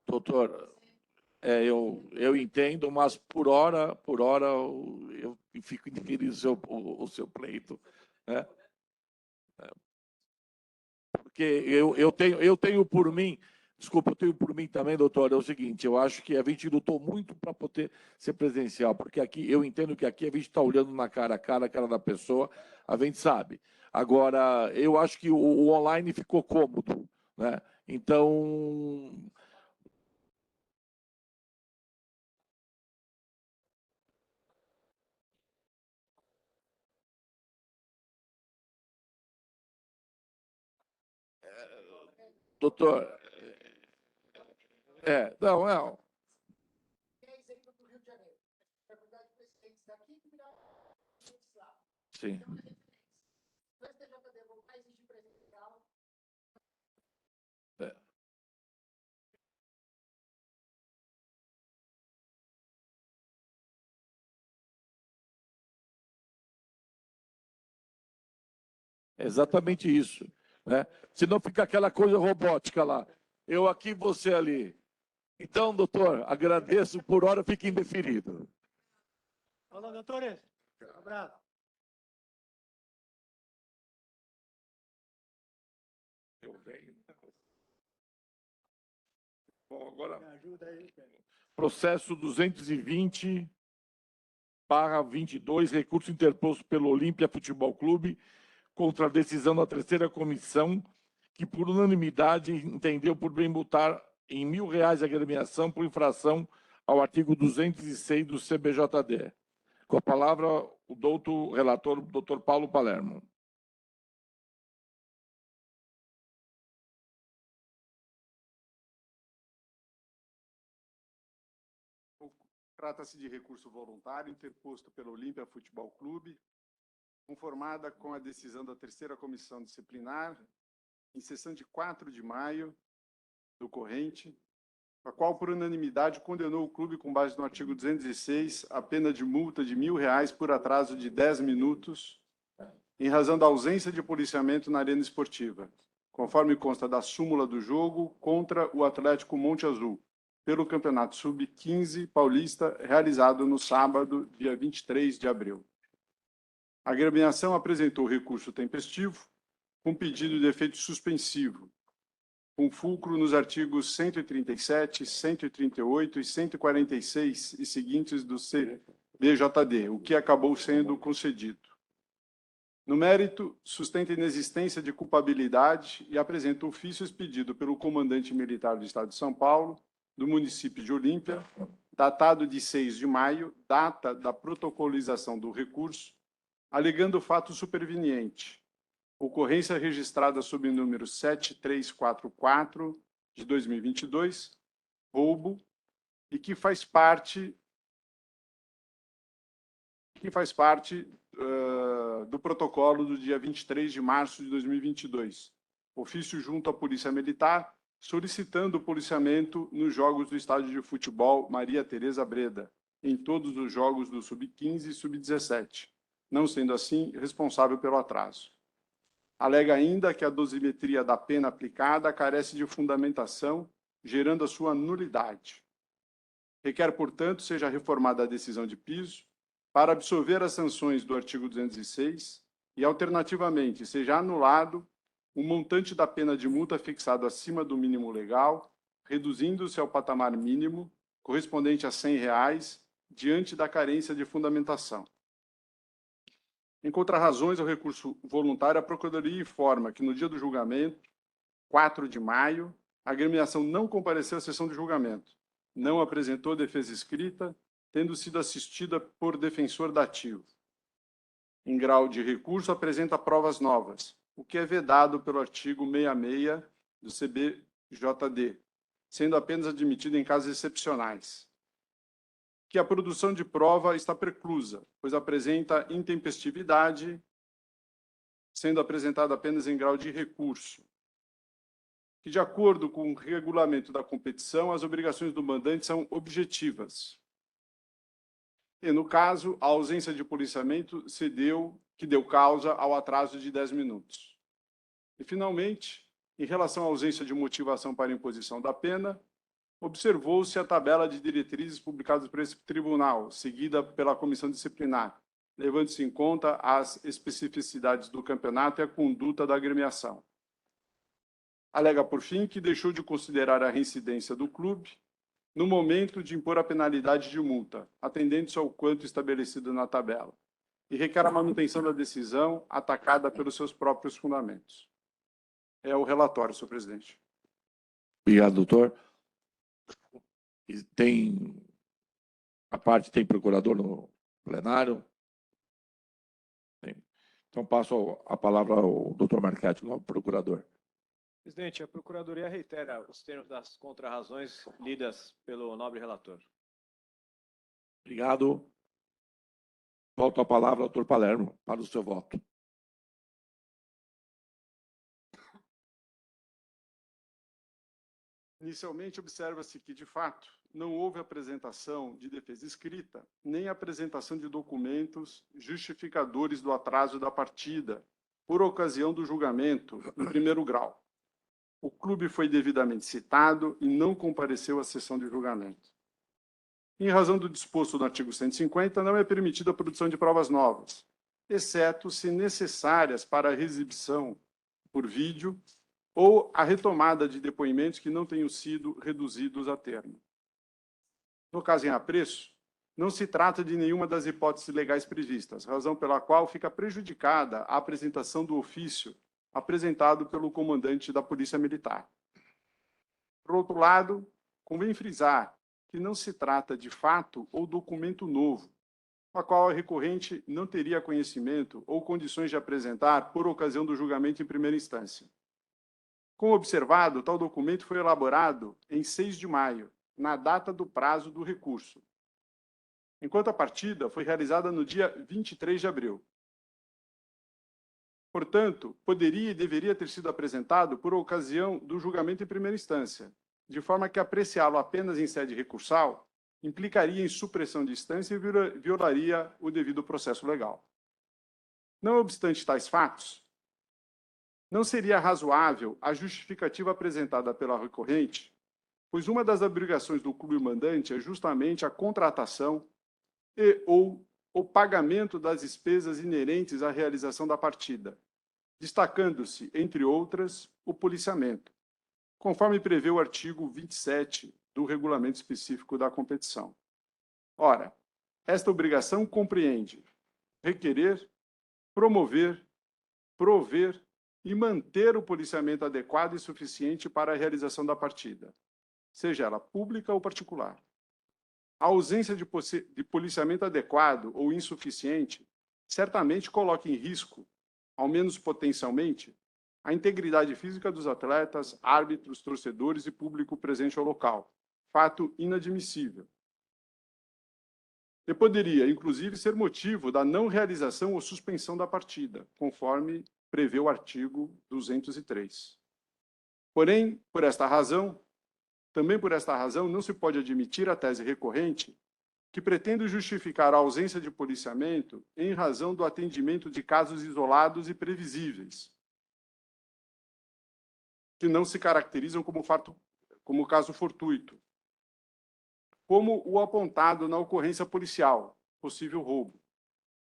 Doutor, eu entendo, mas por hora eu fico indeferido o seu pleito, né? Porque eu tenho por mim, desculpa, eu tenho por mim também, doutor, é o seguinte, eu acho que a gente lutou muito para poder ser presencial, porque aqui, eu entendo que aqui a gente está olhando na cara a cara da pessoa, a gente sabe. Agora, eu acho que o online ficou cômodo, né? Então, doutor, não. Sim. É exatamente isso, né? Senão fica aquela coisa robótica lá. Eu aqui, você ali. Então, doutor, agradeço, por hora fica indeferido. Olá, doutores. Um abraço. Eu venho. Bom, agora, Me ajuda aí, processo 220/22, recurso interposto pelo Olímpia Futebol Clube contra a decisão da terceira comissão, que por unanimidade entendeu por bem multar em R$ 1.000 a agremiação por infração ao artigo 206 do CBJD. Com a palavra, o doutor relator, doutor Paulo Palermo. Trata-se de recurso voluntário interposto pelo Olímpia Futebol Clube, conformada com a decisão da terceira comissão disciplinar, em sessão de 4 de maio do corrente, a qual, por unanimidade, condenou o clube, com base no artigo 206, a pena de multa de R$ 1.000 por atraso de 10 minutos, em razão da ausência de policiamento na arena esportiva, conforme consta da súmula do jogo contra o Atlético Monte Azul, pelo Campeonato Sub-15 Paulista, realizado no sábado, dia 23 de abril. A agremiação apresentou recurso tempestivo, com pedido de efeito suspensivo, com fulcro nos artigos 137, 138 e 146 e seguintes do CBJD, o que acabou sendo concedido. No mérito, sustenta a inexistência de culpabilidade e apresenta ofício expedido pelo comandante militar do Estado de São Paulo, do município de Olímpia, datado de 6 de maio, data da protocolização do recurso, alegando o fato superveniente, ocorrência registrada sob o número 7344 de 2022, roubo, e que faz parte do protocolo do dia 23 de março de 2022, ofício junto à Polícia Militar, solicitando o policiamento nos jogos do estádio de futebol Maria Tereza Breda, em todos os jogos do Sub-15 e Sub-17, não sendo assim responsável pelo atraso. Alega ainda que a dosimetria da pena aplicada carece de fundamentação, gerando a sua nulidade. Requer, portanto, seja reformada a decisão de piso, para absolver as sanções do artigo 206 e, alternativamente, seja anulado o montante da pena de multa fixado acima do mínimo legal, reduzindo-se ao patamar mínimo, correspondente a R$ 100, diante da carência de fundamentação. Em contrarrazões ao recurso voluntário, a Procuradoria informa que, no dia do julgamento, 4 de maio, a agremiação não compareceu à sessão de julgamento, não apresentou defesa escrita, tendo sido assistida por defensor dativo. Em grau de recurso, apresenta provas novas, o que é vedado pelo artigo 66 do CBJD, sendo apenas admitido em casos excepcionais. Que a produção de prova está preclusa, pois apresenta intempestividade, sendo apresentada apenas em grau de recurso. Que, de acordo com o regulamento da competição, as obrigações do mandante são objetivas. E, no caso, a ausência de policiamento que deu causa ao atraso de 10 minutos. E, finalmente, em relação à ausência de motivação para a imposição da pena, observou-se a tabela de diretrizes publicadas por esse tribunal, seguida pela comissão disciplinar, levando-se em conta as especificidades do campeonato e a conduta da agremiação. Alega, por fim, que deixou de considerar a reincidência do clube no momento de impor a penalidade de multa, atendendo-se ao quanto estabelecido na tabela, e requer a manutenção da decisão atacada pelos seus próprios fundamentos. É o relatório, senhor presidente. Obrigado, doutor. Tem procurador no plenário? Tem. Então, passo a palavra ao doutor Marchetti, novo procurador. Presidente, a Procuradoria reitera os termos das contrarrazões lidas pelo nobre relator. Obrigado. Volto a palavra ao doutor Palermo para o seu voto. Inicialmente, observa-se que, de fato, não houve apresentação de defesa escrita, nem apresentação de documentos justificadores do atraso da partida, por ocasião do julgamento, no primeiro grau. O clube foi devidamente citado e não compareceu à sessão de julgamento. Em razão do disposto no artigo 150, não é permitida a produção de provas novas, exceto se necessárias para a exibição por vídeo ou a retomada de depoimentos que não tenham sido reduzidos a termo. No caso em apreço, não se trata de nenhuma das hipóteses legais previstas, razão pela qual fica prejudicada a apresentação do ofício apresentado pelo comandante da Polícia Militar. Por outro lado, convém frisar que não se trata de fato ou documento novo, a qual a recorrente não teria conhecimento ou condições de apresentar por ocasião do julgamento em primeira instância. Como observado, tal documento foi elaborado em 6 de maio, na data do prazo do recurso, enquanto a partida foi realizada no dia 23 de abril. Portanto, poderia e deveria ter sido apresentado por ocasião do julgamento em primeira instância, de forma que apreciá-lo apenas em sede recursal implicaria em supressão de instância e violaria o devido processo legal. Não obstante tais fatos, não seria razoável a justificativa apresentada pela recorrente, pois uma das obrigações do clube mandante é justamente a contratação ou o pagamento das despesas inerentes à realização da partida, destacando-se, entre outras, o policiamento, conforme prevê o artigo 27 do regulamento específico da competição. Ora, esta obrigação compreende requerer, promover, prover e manter o policiamento adequado e suficiente para a realização da partida, seja ela pública ou particular. A ausência de policiamento adequado ou insuficiente certamente coloca em risco, ao menos potencialmente, a integridade física dos atletas, árbitros, torcedores e público presente ao local, fato inadmissível. E poderia, inclusive, ser motivo da não realização ou suspensão da partida, conforme prevê o artigo 203. Porém, também por esta razão, não se pode admitir a tese recorrente que pretende justificar a ausência de policiamento em razão do atendimento de casos isolados e previsíveis, que não se caracterizam como caso fortuito, como o apontado na ocorrência policial, possível roubo,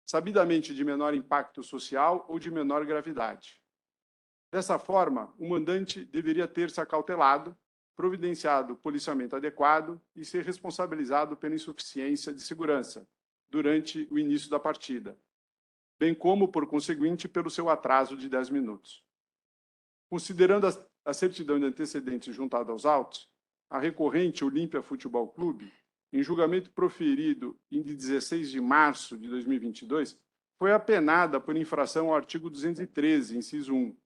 sabidamente de menor impacto social ou de menor gravidade. Dessa forma, o mandante deveria ter-se acautelado, providenciado policiamento adequado e ser responsabilizado pela insuficiência de segurança durante o início da partida, bem como, por conseguinte, pelo seu atraso de 10 minutos. Considerando a certidão de antecedentes juntada aos autos, a recorrente Olímpia Futebol Clube, em julgamento proferido em 16 de março de 2022, foi apenada por infração ao artigo 213, inciso 1,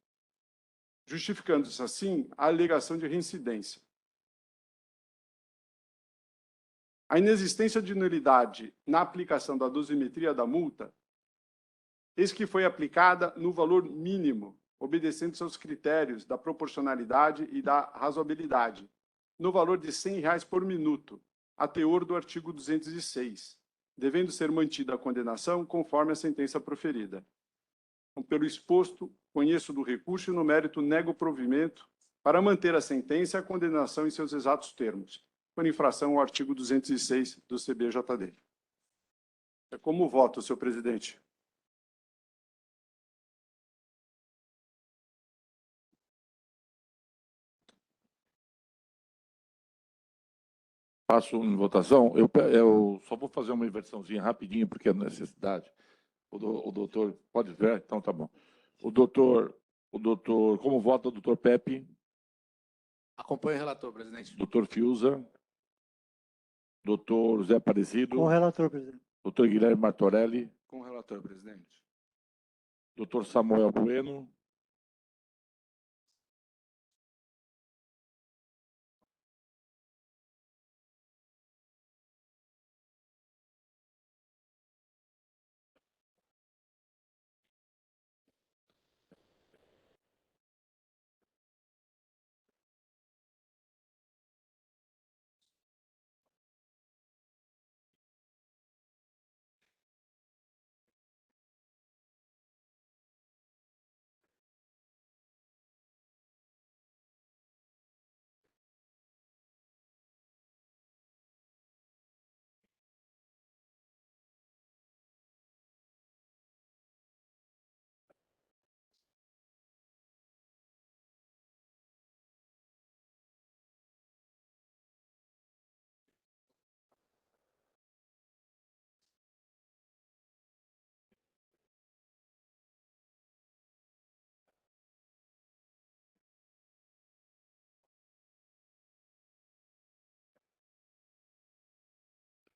justificando-se assim a alegação de reincidência. A inexistência de nulidade na aplicação da dosimetria da multa, eis que foi aplicada no valor mínimo, obedecendo aos critérios da proporcionalidade e da razoabilidade, no valor de R$ 100 por minuto, a teor do artigo 206, devendo ser mantida a condenação conforme a sentença proferida. Então, pelo exposto, conheço do recurso e no mérito nego o provimento para manter a sentença e a condenação em seus exatos termos, por infração ao artigo 206 do CBJD. É como voto, senhor presidente. Passo em votação. Eu só vou fazer uma inversãozinha rapidinho, porque é necessidade. O doutor, pode ver? Então tá bom. O doutor, como vota o doutor Pepe? Acompanho o relator, presidente. Doutor Fiuza? Doutor Zé Aparecido? Com o relator, presidente. Doutor Guilherme Martorelli? Com o relator, presidente. Doutor Samuel Bueno?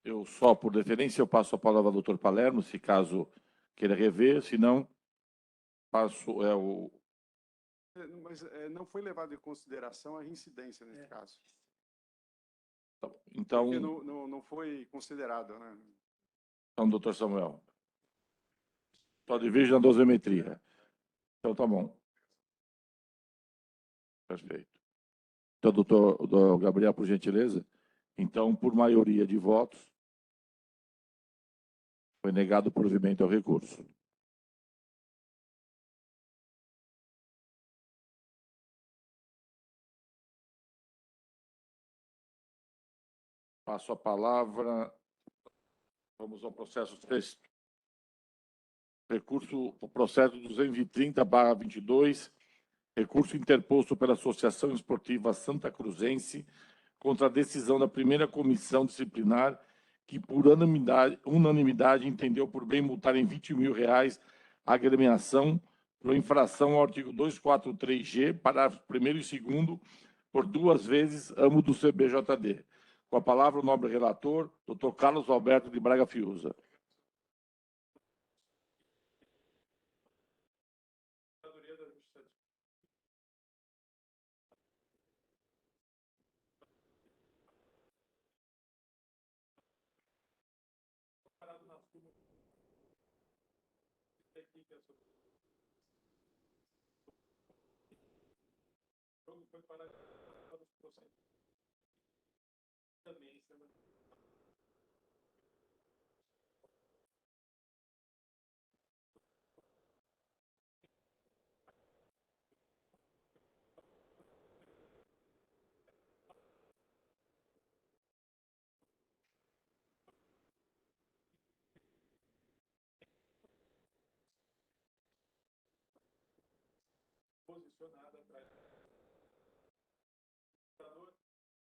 Eu só, por deferência, eu passo a palavra ao doutor Palermo, se caso queira rever, se não, passo Mas não foi levado em consideração a reincidência nesse caso. Então, porque não foi considerado, né? Então, doutor Samuel. Só divide na dosimetria. Então, tá bom. Perfeito. Então, doutor Gabriel, por gentileza. Então, por maioria de votos, foi negado o provimento ao recurso. Passo a palavra. Vamos ao processo sexto. O processo 230/22, recurso interposto pela Associação Esportiva Santa Cruzense contra a decisão da primeira comissão disciplinar que, por unanimidade, entendeu por bem multar em R$ 20.000 a agremiação por infração ao artigo 243G, parágrafo 1º e 2º, por 2 vezes âmbito do CBJD. Com a palavra o nobre relator, doutor Carlos Alberto de Braga Fiuza. posicionada atrás.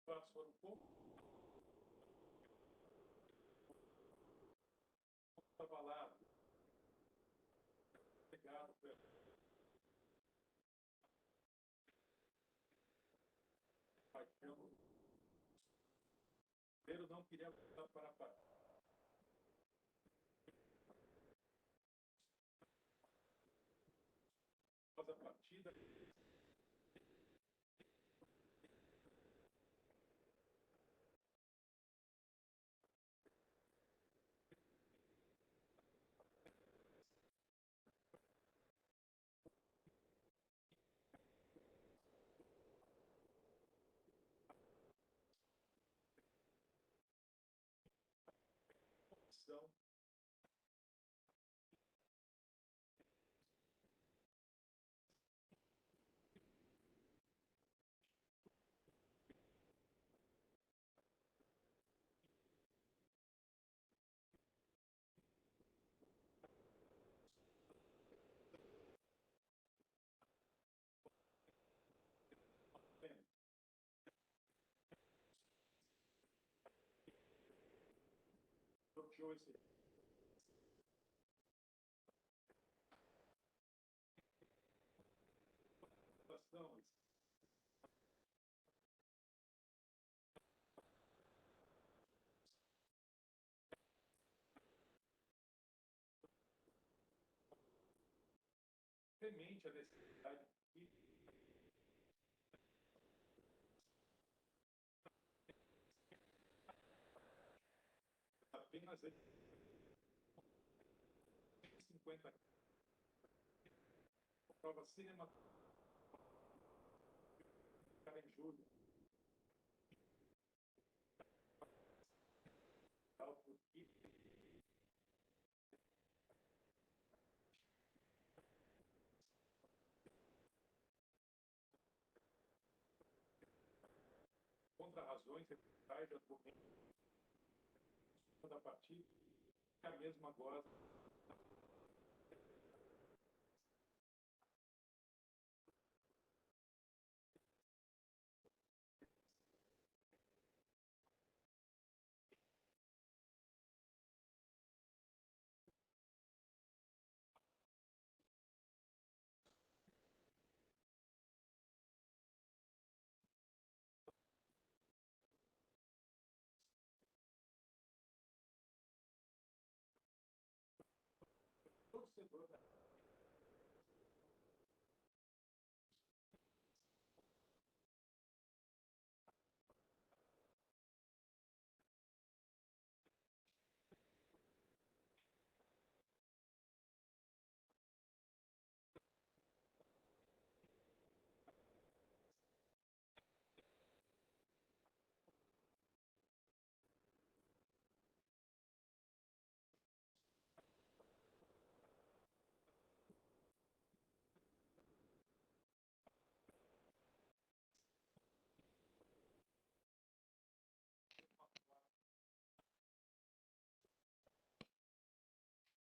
Faço um pouco. Avalado. Obrigado, Pedro. Pedro não queria voltar para a partida. Após a partida. Semente a necessidade de apenas 50 prova cinematográfica em julho. Contra razões de argumentos da partida, que a mesma agora.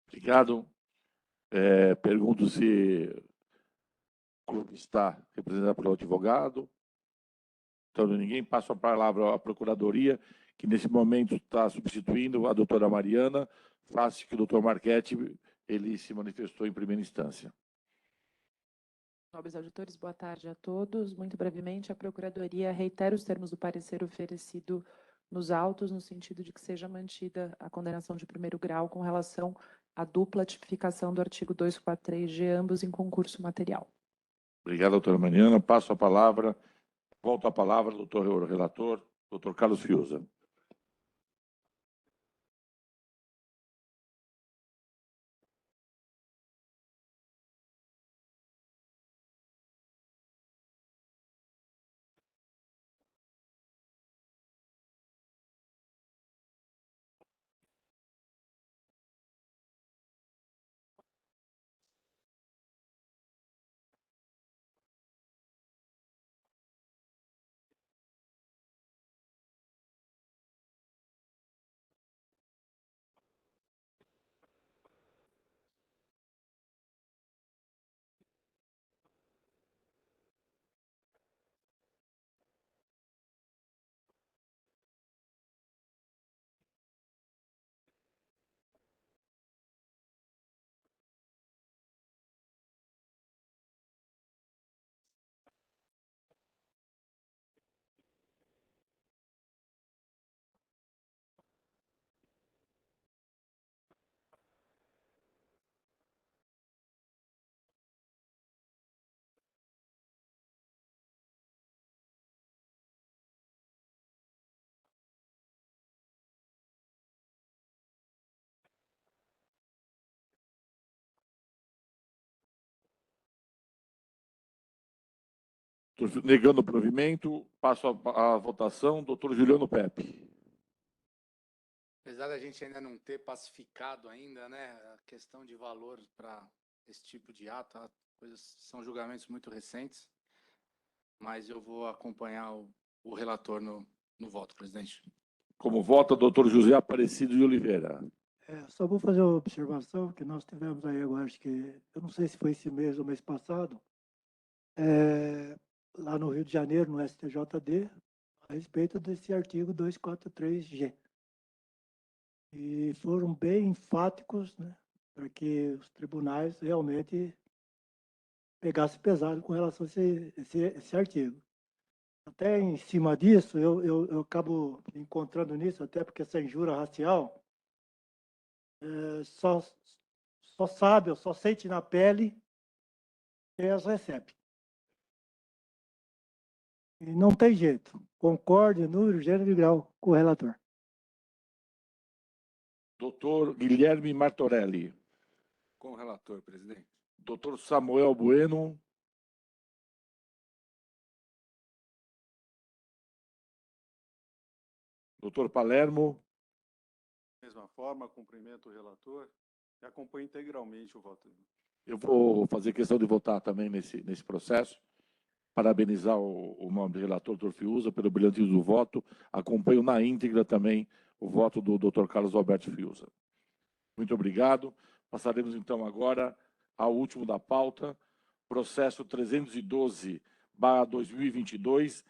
Obrigado. Pergunto se o clube está representado pelo advogado. Então, ninguém passa a palavra à Procuradoria, que nesse momento está substituindo a doutora Mariana, face que o doutor Marchetti ele se manifestou em primeira instância. Nobres auditores, boa tarde a todos. Muito brevemente, a Procuradoria reitera os termos do parecer oferecido nos autos, no sentido de que seja mantida a condenação de primeiro grau com relação à dupla tipificação do artigo 243-G, ambos em concurso material. Obrigado, doutora Mariana. Passo a palavra, volto a palavra, doutor relator, doutor Carlos Fiuza. Negando o provimento, passo a votação. Doutor Juliano Pepe. Apesar da gente ainda não ter pacificado ainda, né, a questão de valor para esse tipo de ato, são julgamentos muito recentes, mas eu vou acompanhar o relator no voto, presidente. Como vota, doutor José Aparecido de Oliveira. Só vou fazer uma observação que nós tivemos aí agora, acho que, eu não sei se foi esse mês ou mês passado, lá no Rio de Janeiro, no STJD, a respeito desse artigo 243G. E foram bem enfáticos, né, para que os tribunais realmente pegassem pesado com relação a esse artigo. Até em cima disso, eu acabo encontrando nisso, até porque essa injúria racial só sabe, ou só sente na pele quem as recebe. E não tem jeito. Concordo, número, gênero e grau com o relator. Doutor Guilherme Martorelli. Com o relator, presidente. Doutor Samuel Bueno. Doutor Palermo. Da mesma forma, cumprimento o relator e acompanho integralmente o voto. Eu vou fazer questão de votar também nesse processo. Parabenizar o nobre relator, doutor Fiuza, pelo brilhantismo do voto. Acompanho na íntegra também o voto do doutor Carlos Alberto Fiuza. Muito obrigado. Passaremos, então, agora ao último da pauta, processo 312/2022,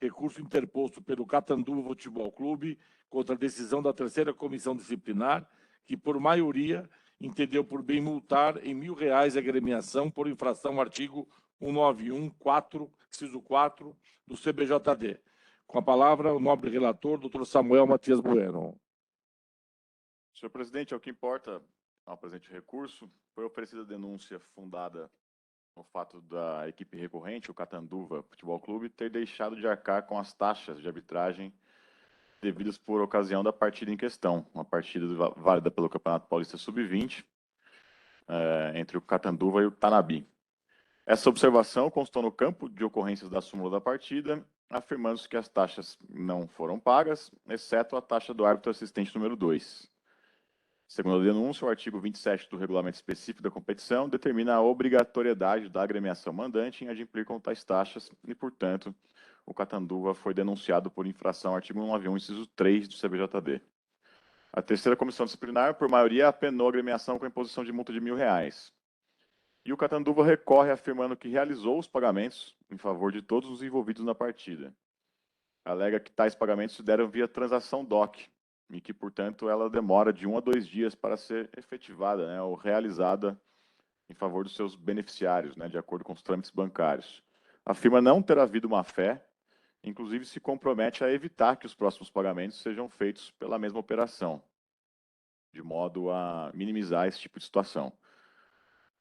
recurso interposto pelo Catanduva Futebol Clube contra a decisão da terceira comissão disciplinar, que, por maioria, entendeu por bem multar em R$ 1.000 a agremiação por infração ao artigo 191.4, inciso 4, do CBJD. Com a palavra, o nobre relator, doutor Samuel Matias Bueno. Senhor presidente, é o que importa ao presente recurso. Foi oferecida denúncia fundada no fato da equipe recorrente, o Catanduva Futebol Clube, ter deixado de arcar com as taxas de arbitragem devidas por ocasião da partida em questão, uma partida válida pelo Campeonato Paulista Sub-20, entre o Catanduva e o Tanabi. Essa observação constou no campo de ocorrências da súmula da partida, afirmando-se que as taxas não foram pagas, exceto a taxa do árbitro assistente número 2. Segundo a denúncia, o artigo 27 do regulamento específico da competição determina a obrigatoriedade da agremiação mandante em adimplir com tais taxas e, portanto, o Catanduva foi denunciado por infração ao artigo 191, inciso 3 do CBJD. A terceira comissão disciplinar, por maioria, apenou a agremiação com a imposição de multa de R$ 1.000. E o Catanduva recorre afirmando que realizou os pagamentos em favor de todos os envolvidos na partida. Alega que tais pagamentos se deram via transação DOC, e que, portanto, ela demora de 1 a 2 dias para ser efetivada, né, ou realizada em favor dos seus beneficiários, né, de acordo com os trâmites bancários. Afirma não ter havido má-fé, inclusive se compromete a evitar que os próximos pagamentos sejam feitos pela mesma operação, de modo a minimizar esse tipo de situação.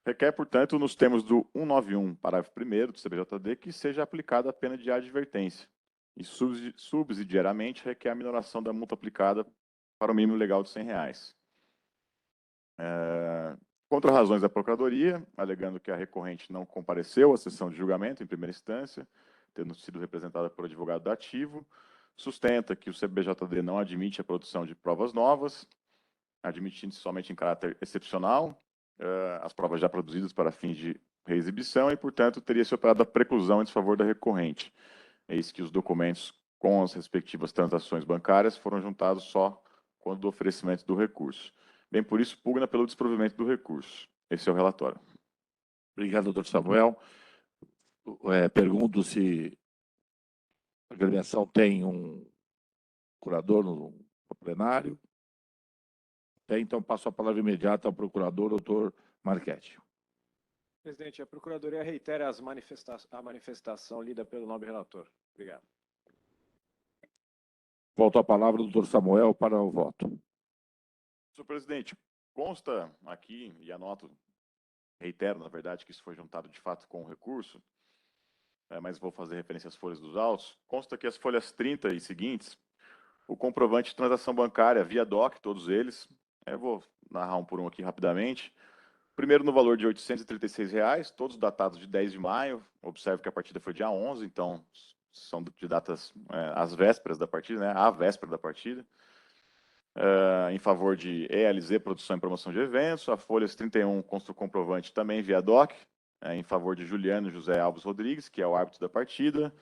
Requer, portanto, nos termos do 191, parágrafo 1º do CBJD, que seja aplicada a pena de advertência e, subsidiariamente, requer a minoração da multa aplicada para o mínimo legal de R$ 100. Contra razões da Procuradoria, alegando que a recorrente não compareceu à sessão de julgamento em primeira instância, tendo sido representada por advogado dativo, sustenta que o CBJD não admite a produção de provas novas, admitindo-se somente em caráter excepcional, as provas já produzidas para fins de reexibição e, portanto, teria se operado a preclusão em desfavor da recorrente. Eis que os documentos com as respectivas transações bancárias foram juntados só quando do oferecimento do recurso. Bem, por isso, pugna pelo desprovimento do recurso. Esse é o relatório. Obrigado, doutor Samuel. Pergunto se a agremiação tem um curador no plenário. Então, passo a palavra imediata ao procurador, doutor Marchetti. Presidente, a Procuradoria reitera a manifestação lida pelo nobre relator. Obrigado. Volto a palavra ao doutor Samuel para o voto. Senhor presidente, consta aqui, e anoto, reitero, na verdade, que isso foi juntado de fato com o recurso, mas vou fazer referência às folhas dos autos. Consta que as folhas 30 e seguintes, o comprovante de transação bancária via DOC, todos eles, eu vou narrar um por um aqui rapidamente. primeiro no valor de R$ 836, todos datados de 10 de maio. Observe que a partida foi dia 11, então são de datas às vésperas da partida, né? À véspera da partida. Em favor de ELZ, Produção e Promoção de Eventos. A folhas 31, consta o comprovante também via DOC, em favor de Juliano José Alves Rodrigues, que é o árbitro da partida.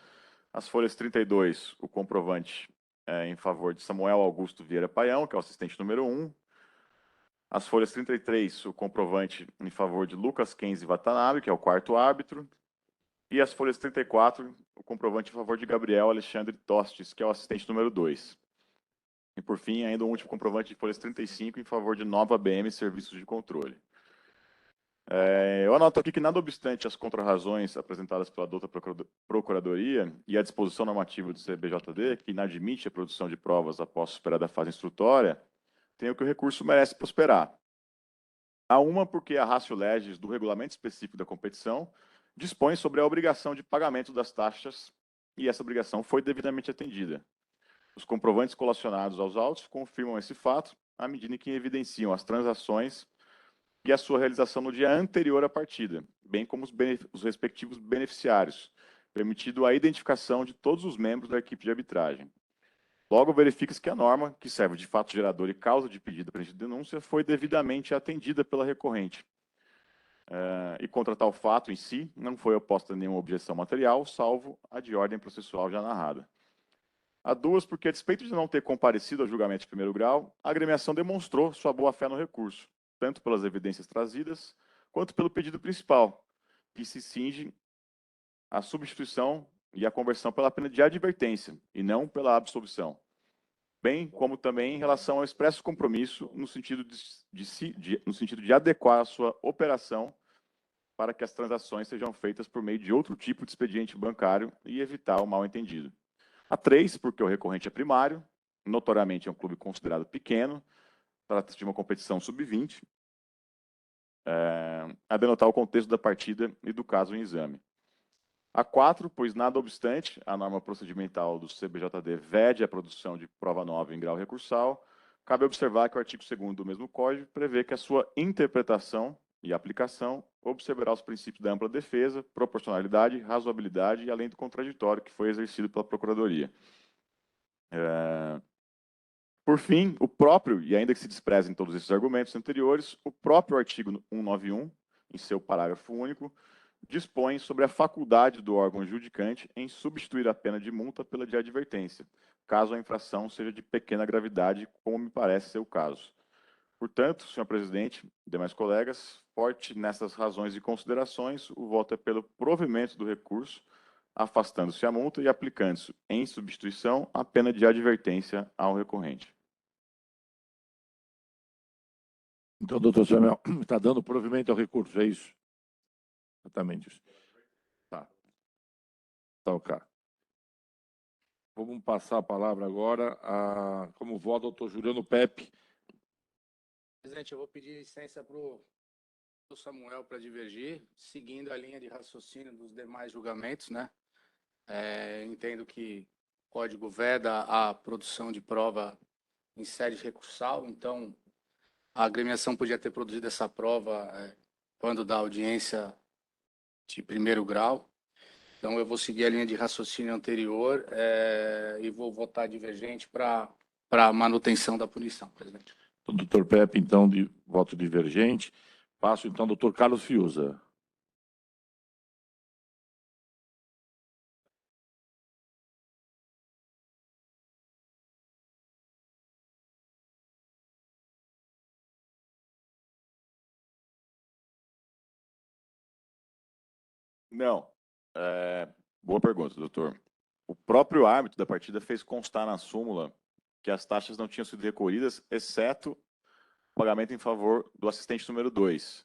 As folhas 32, o comprovante em favor de Samuel Augusto Vieira Paião, que é o assistente número 1. As folhas 33, o comprovante em favor de Lucas Kenzi Watanabe, que é o quarto árbitro. E as folhas 34, o comprovante em favor de Gabriel Alexandre Tostes, que é o assistente número 2. E, por fim, ainda um último comprovante de folhas 35 em favor de Nova BM Serviços de Controle. Eu anoto aqui que, nada obstante as contrarrazões apresentadas pela douta Procuradoria e a disposição normativa do CBJD, que inadmite a produção de provas após superada a fase instrutória, tenho que o recurso merece prosperar. Há uma porque a ratio legis do regulamento específico da competição dispõe sobre a obrigação de pagamento das taxas e essa obrigação foi devidamente atendida. Os comprovantes colacionados aos autos confirmam esse fato à medida em que evidenciam as transações e a sua realização no dia anterior à partida, bem como os respectivos beneficiários, permitindo a identificação de todos os membros da equipe de arbitragem. Logo, verifica-se que a norma, que serve de fato gerador e causa de pedido para de denúncia, foi devidamente atendida pela recorrente. E contra tal fato em si, não foi oposta nenhuma objeção material, salvo a de ordem processual já narrada. Há duas, porque, a despeito de não ter comparecido ao julgamento de primeiro grau, a agremiação demonstrou sua boa-fé no recurso, tanto pelas evidências trazidas, quanto pelo pedido principal, que se cinge à substituição e à conversão pela pena de advertência, e não pela absolvição. Bem como também em relação ao expresso compromisso no sentido de adequar a sua operação para que as transações sejam feitas por meio de outro tipo de expediente bancário e evitar o mal-entendido. A 3, porque o recorrente é primário, notoriamente é um clube considerado pequeno, trata-se de uma competição sub-20, a denotar o contexto da partida e do caso em exame. A 4, pois nada obstante, a norma procedimental do CBJD vede a produção de prova nova em grau recursal, cabe observar que o artigo 2º do mesmo Código prevê que a sua interpretação e aplicação observará os princípios da ampla defesa, proporcionalidade, razoabilidade e além do contraditório que foi exercido pela Procuradoria. Por fim, o próprio, e ainda que se desprezem todos esses argumentos anteriores, o próprio artigo 191, em seu parágrafo único, dispõe sobre a faculdade do órgão judicante em substituir a pena de multa pela de advertência, caso a infração seja de pequena gravidade, como me parece ser o caso. Portanto, senhor presidente e demais colegas, forte nessas razões e considerações, o voto é pelo provimento do recurso, afastando-se a multa e aplicando-se, em substituição, a pena de advertência ao recorrente. Então, doutor Samuel, está dando provimento ao recurso, é isso? Exatamente isso. Tá. Tá, ok. Vamos passar a palavra agora a, como voto, doutor Juliano Pepe. Presidente, eu vou pedir licença para o Samuel para divergir, seguindo a linha de raciocínio dos demais julgamentos, né? Entendo que o Código veda a produção de prova em sede recursal, então a agremiação podia ter produzido essa prova quando da audiência de primeiro grau. Então eu vou seguir a linha de raciocínio anterior e vou votar divergente para a manutenção da punição, presidente. O doutor Pepe, então, de voto divergente. Passo, então, ao doutor Carlos Fiuza. Não. Boa pergunta, doutor. O próprio árbitro da partida fez constar na súmula que as taxas não tinham sido recolhidas, exceto o pagamento em favor do assistente número 2.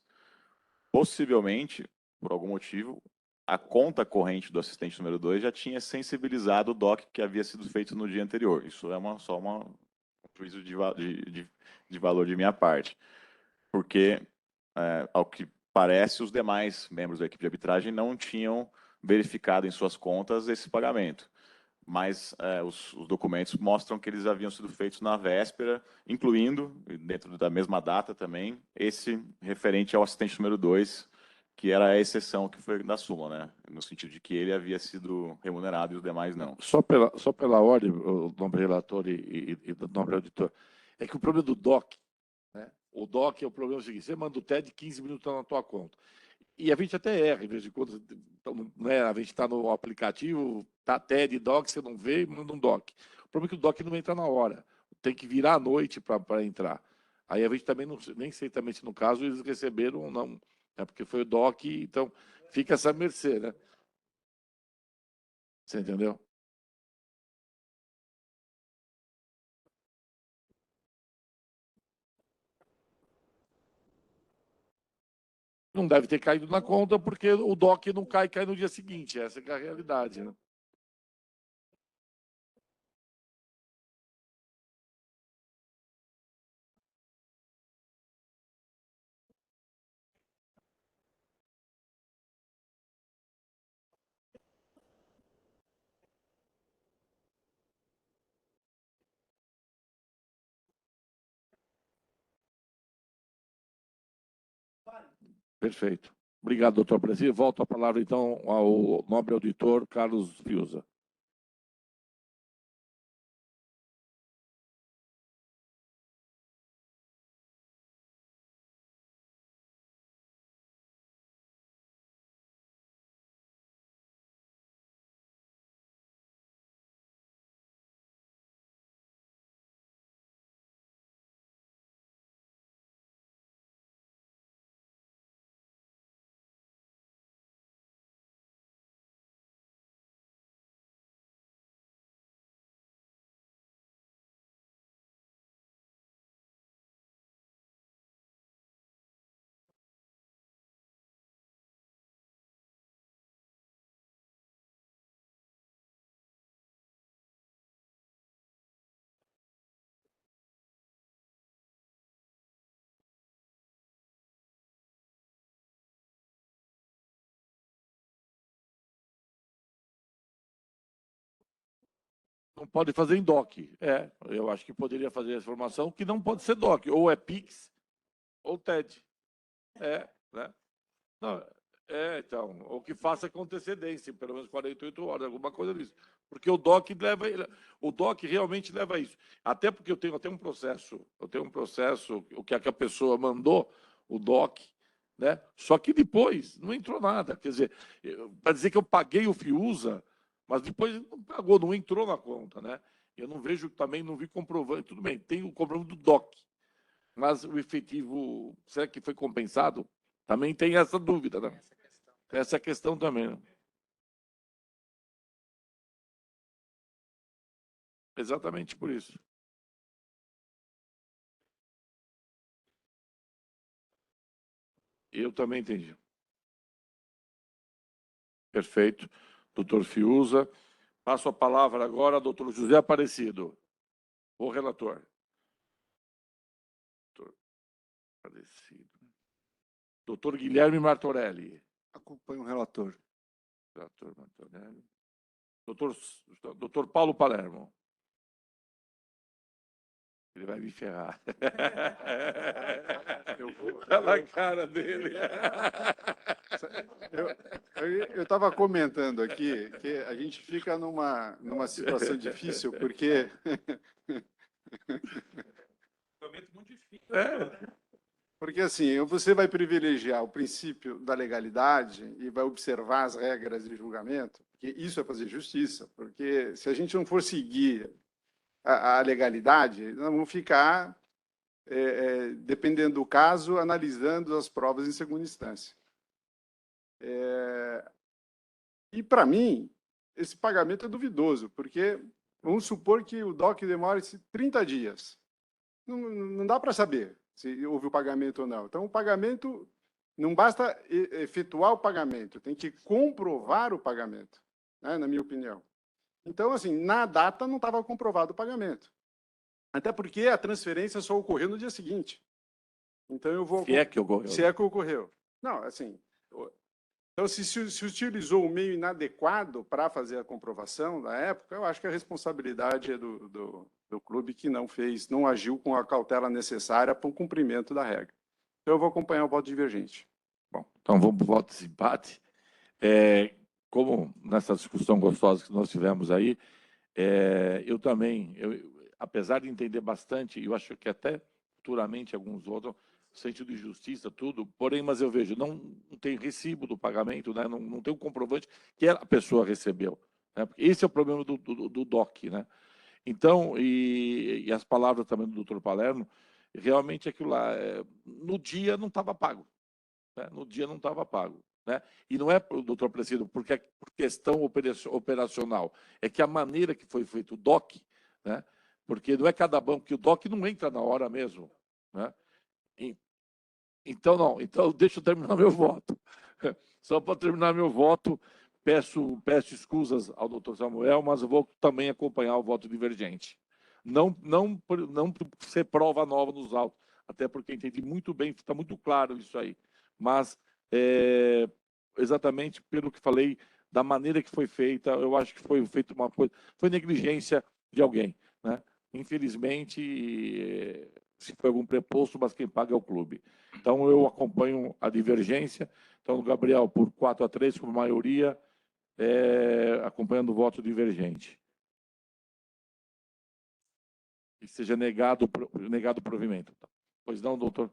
Possivelmente, por algum motivo, a conta corrente do assistente número 2 já tinha sensibilizado o DOC que havia sido feito no dia anterior. Isso é só um juízo de valor de minha parte. Porque, ao que parece, os demais membros da equipe de arbitragem não tinham verificado em suas contas esse pagamento. mas os documentos mostram que eles haviam sido feitos na véspera, incluindo, dentro da mesma data também, esse referente ao assistente número 2, que era a exceção que foi da súmula, né? No sentido de que ele havia sido remunerado e os demais não. Só pela ordem, o nobre relator e do nobre auditor, é que o problema do DOC, né? O DOC é o problema seguinte: você manda o TED, 15 minutos está na tua conta. E a gente até erra, em vez de quando, então, né, a gente está no aplicativo, tá TED, DOC, você não vê, manda um DOC. O problema é que o DOC não entra na hora, tem que virar à noite para entrar. Aí a gente também não, nem sei também se no caso eles receberam ou não, né, porque foi o DOC, então fica essa mercê, né? Você entendeu? Não deve ter caído na conta, porque o DOC não cai, cai no dia seguinte. Essa é a realidade, né? Perfeito. Obrigado, doutor Presidente. Volto a palavra, então, ao nobre auditor Carlos Fiuza. Não pode fazer em DOC. Eu acho que poderia fazer essa formação, que não pode ser DOC. Ou é PIX, ou TED. Né? Não, então, ou que faça com antecedência, pelo menos 48 horas, alguma coisa disso. Porque o DOC realmente leva a isso. Até porque eu tenho um processo, o que a pessoa mandou, o DOC, né? Só que depois não entrou nada. Quer dizer, para dizer que eu paguei o FIUSA, mas depois não pagou, não entrou na conta, né? Eu não vejo, também não vi comprovante. Tudo bem, tem o comprovante do DOC, mas o efetivo, será que foi compensado? Também tem essa dúvida, né? Essa questão também, né? Exatamente por isso. Eu também entendi. Perfeito. Doutor Fiuza. Passo a palavra agora ao doutor José Aparecido, o relator. Doutor Aparecido. Doutor Guilherme Martorelli. Acompanho o relator. Doutor Martorelli. Doutor Paulo Palermo. Ele vai me ferrar. Olha na cara dele. Eu estava comentando aqui que a gente fica numa situação difícil, porque... Muito difícil. Porque, assim, você vai privilegiar o princípio da legalidade e vai observar as regras de julgamento, porque isso é fazer justiça, porque se a gente não for seguir a legalidade, nós vamos ficar, dependendo do caso, analisando as provas em segunda instância. E, para mim, esse pagamento é duvidoso, porque vamos supor que o DOC demore 30 dias. Não dá para saber se houve o pagamento ou não. Então, o pagamento, não basta efetuar o pagamento, tem que comprovar o pagamento, né, na minha opinião. Então, assim, na data não estava comprovado o pagamento. Até porque a transferência só ocorreu no dia seguinte. Então, eu vou... Se é que ocorreu. Se é que ocorreu. Não, assim, Então, se utilizou o meio inadequado para fazer a comprovação na época, eu acho que a responsabilidade é do clube que não agiu com a cautela necessária para o cumprimento da regra. Então, eu vou acompanhar o voto divergente. Bom, então vamos para o voto de desempate. Como nessa discussão gostosa que nós tivemos aí, eu também, apesar de entender bastante, eu acho que até futuramente alguns votam sentido de justiça, tudo, porém, mas eu vejo, não tem recibo do pagamento, né? Não tem um comprovante que a pessoa recebeu. Né? Esse é o problema do DOC. Né? Então, e as palavras também do doutor Palermo, realmente aquilo lá, no dia não estava pago. Né? No dia não estava pago. Né? E não é, doutor Preciado, porque é por questão operacional, é que a maneira que foi feito o DOC, né? Porque não é cada banco, que o DOC não entra na hora mesmo. Né? Então, deixa eu terminar meu voto. Só para terminar meu voto, peço escusas ao doutor Samuel, mas eu vou também acompanhar o voto divergente. Não por ser prova nova nos autos, até porque entendi muito bem, está muito claro isso aí. Mas, exatamente pelo que falei, da maneira que foi feita, eu acho que foi feita uma coisa, foi negligência de alguém. Né? Infelizmente, se foi algum preposto, mas quem paga é o clube. Então, eu acompanho a divergência. Então, Gabriel, por 4-3, por maioria, acompanhando o voto divergente. Que seja negado o provimento. Pois não, doutor?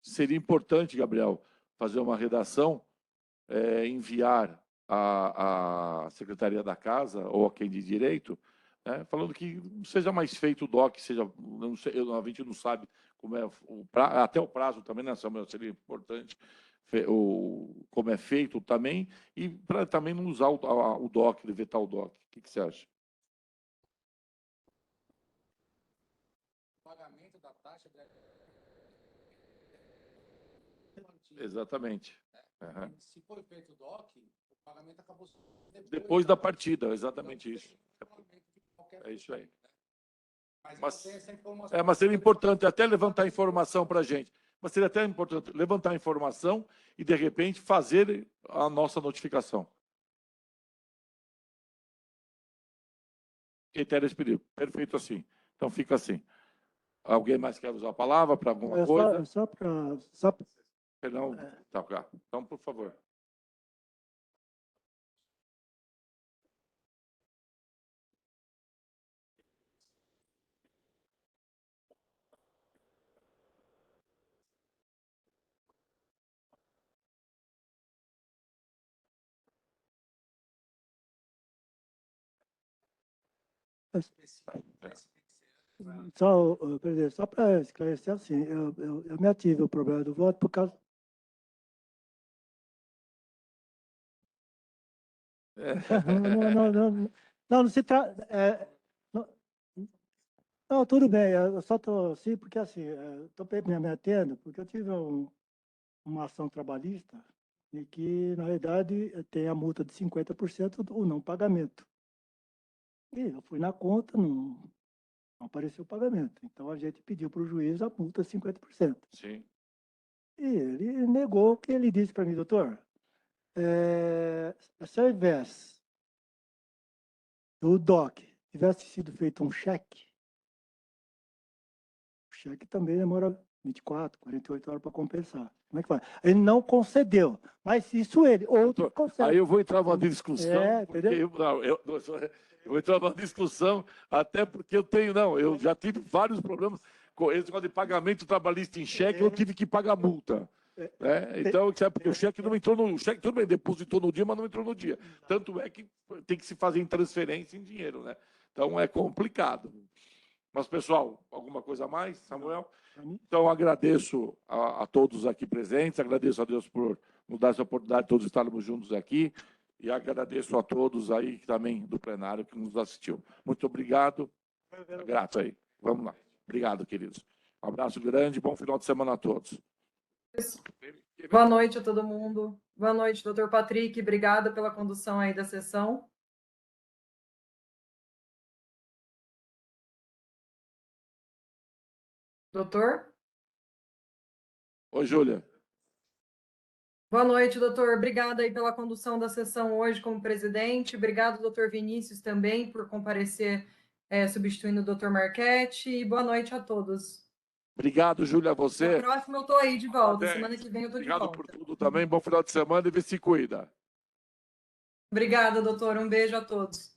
Seria importante, Gabriel, fazer uma redação, enviar à Secretaria da Casa ou a quem de direito, né, falando que seja mais feito o DOC, seja, não sei, a gente não sabe como é até o prazo também, né, Samuel, seria importante como é feito também, e para também não usar o DOC, vetar o DOC. O que você acha? Pagamento da taxa Exatamente. Uhum. Se foi feito o DOC, o pagamento acabou depois da partida, exatamente isso. É isso aí. Mas seria importante até levantar informação para a gente. Mas seria até importante levantar informação e, de repente, fazer a nossa notificação. Critério expedido. Perfeito assim. Então, fica assim. Alguém mais quer usar a palavra para alguma coisa? Só para... Perdão. Tá. Então, por favor. Presidente, só para esclarecer, assim, eu me ativo o problema do voto por causa... Não se trata... Não, tudo bem, eu só estou assim, porque assim, estou me atendo, porque eu tive uma ação trabalhista em que, na realidade, tem a multa de 50% do não pagamento. E eu fui na conta, não apareceu o pagamento. Então, a gente pediu para o juiz a multa de 50%. Sim. E ele negou, que ele disse para mim, doutor, se ao invés do DOC tivesse sido feito um cheque, o cheque também demora 24, 48 horas para compensar. Como é que faz? Ele não concedeu, mas isso outro consegue. Aí eu vou entrar numa discussão, entendeu? eu vou entrar numa discussão, até porque eu já tive vários problemas com esse negócio de pagamento trabalhista em cheque, eu tive que pagar multa. Né? Então, porque o cheque não entrou no... O cheque, tudo bem, depositou no dia, mas não entrou no dia. Tanto é que tem que se fazer em transferência em dinheiro. Né? Então, é complicado. Mas, pessoal, alguma coisa a mais, Samuel? Então, agradeço a todos aqui presentes, agradeço a Deus por nos dar essa oportunidade de todos estarmos juntos aqui, e agradeço a todos aí também do plenário que nos assistiu. Muito obrigado. Grato aí. Vamos lá. Obrigado, queridos. Um abraço grande, bom final de semana a todos. Boa noite a todo mundo. Boa noite, doutor Patrick. Obrigada pela condução aí da sessão. Doutor? Oi, Júlia. Boa noite, doutor. Obrigada aí pela condução da sessão hoje como presidente. Obrigado, doutor Vinícius, também por comparecer substituindo o doutor Marchetti. E boa noite a todos. Obrigado, Júlia, a você. Na próxima eu estou aí de volta. Parabéns. Semana que vem eu estou de Obrigado volta. por tudo também. Bom final de semana e se cuida. Obrigada, doutor. Um beijo a todos.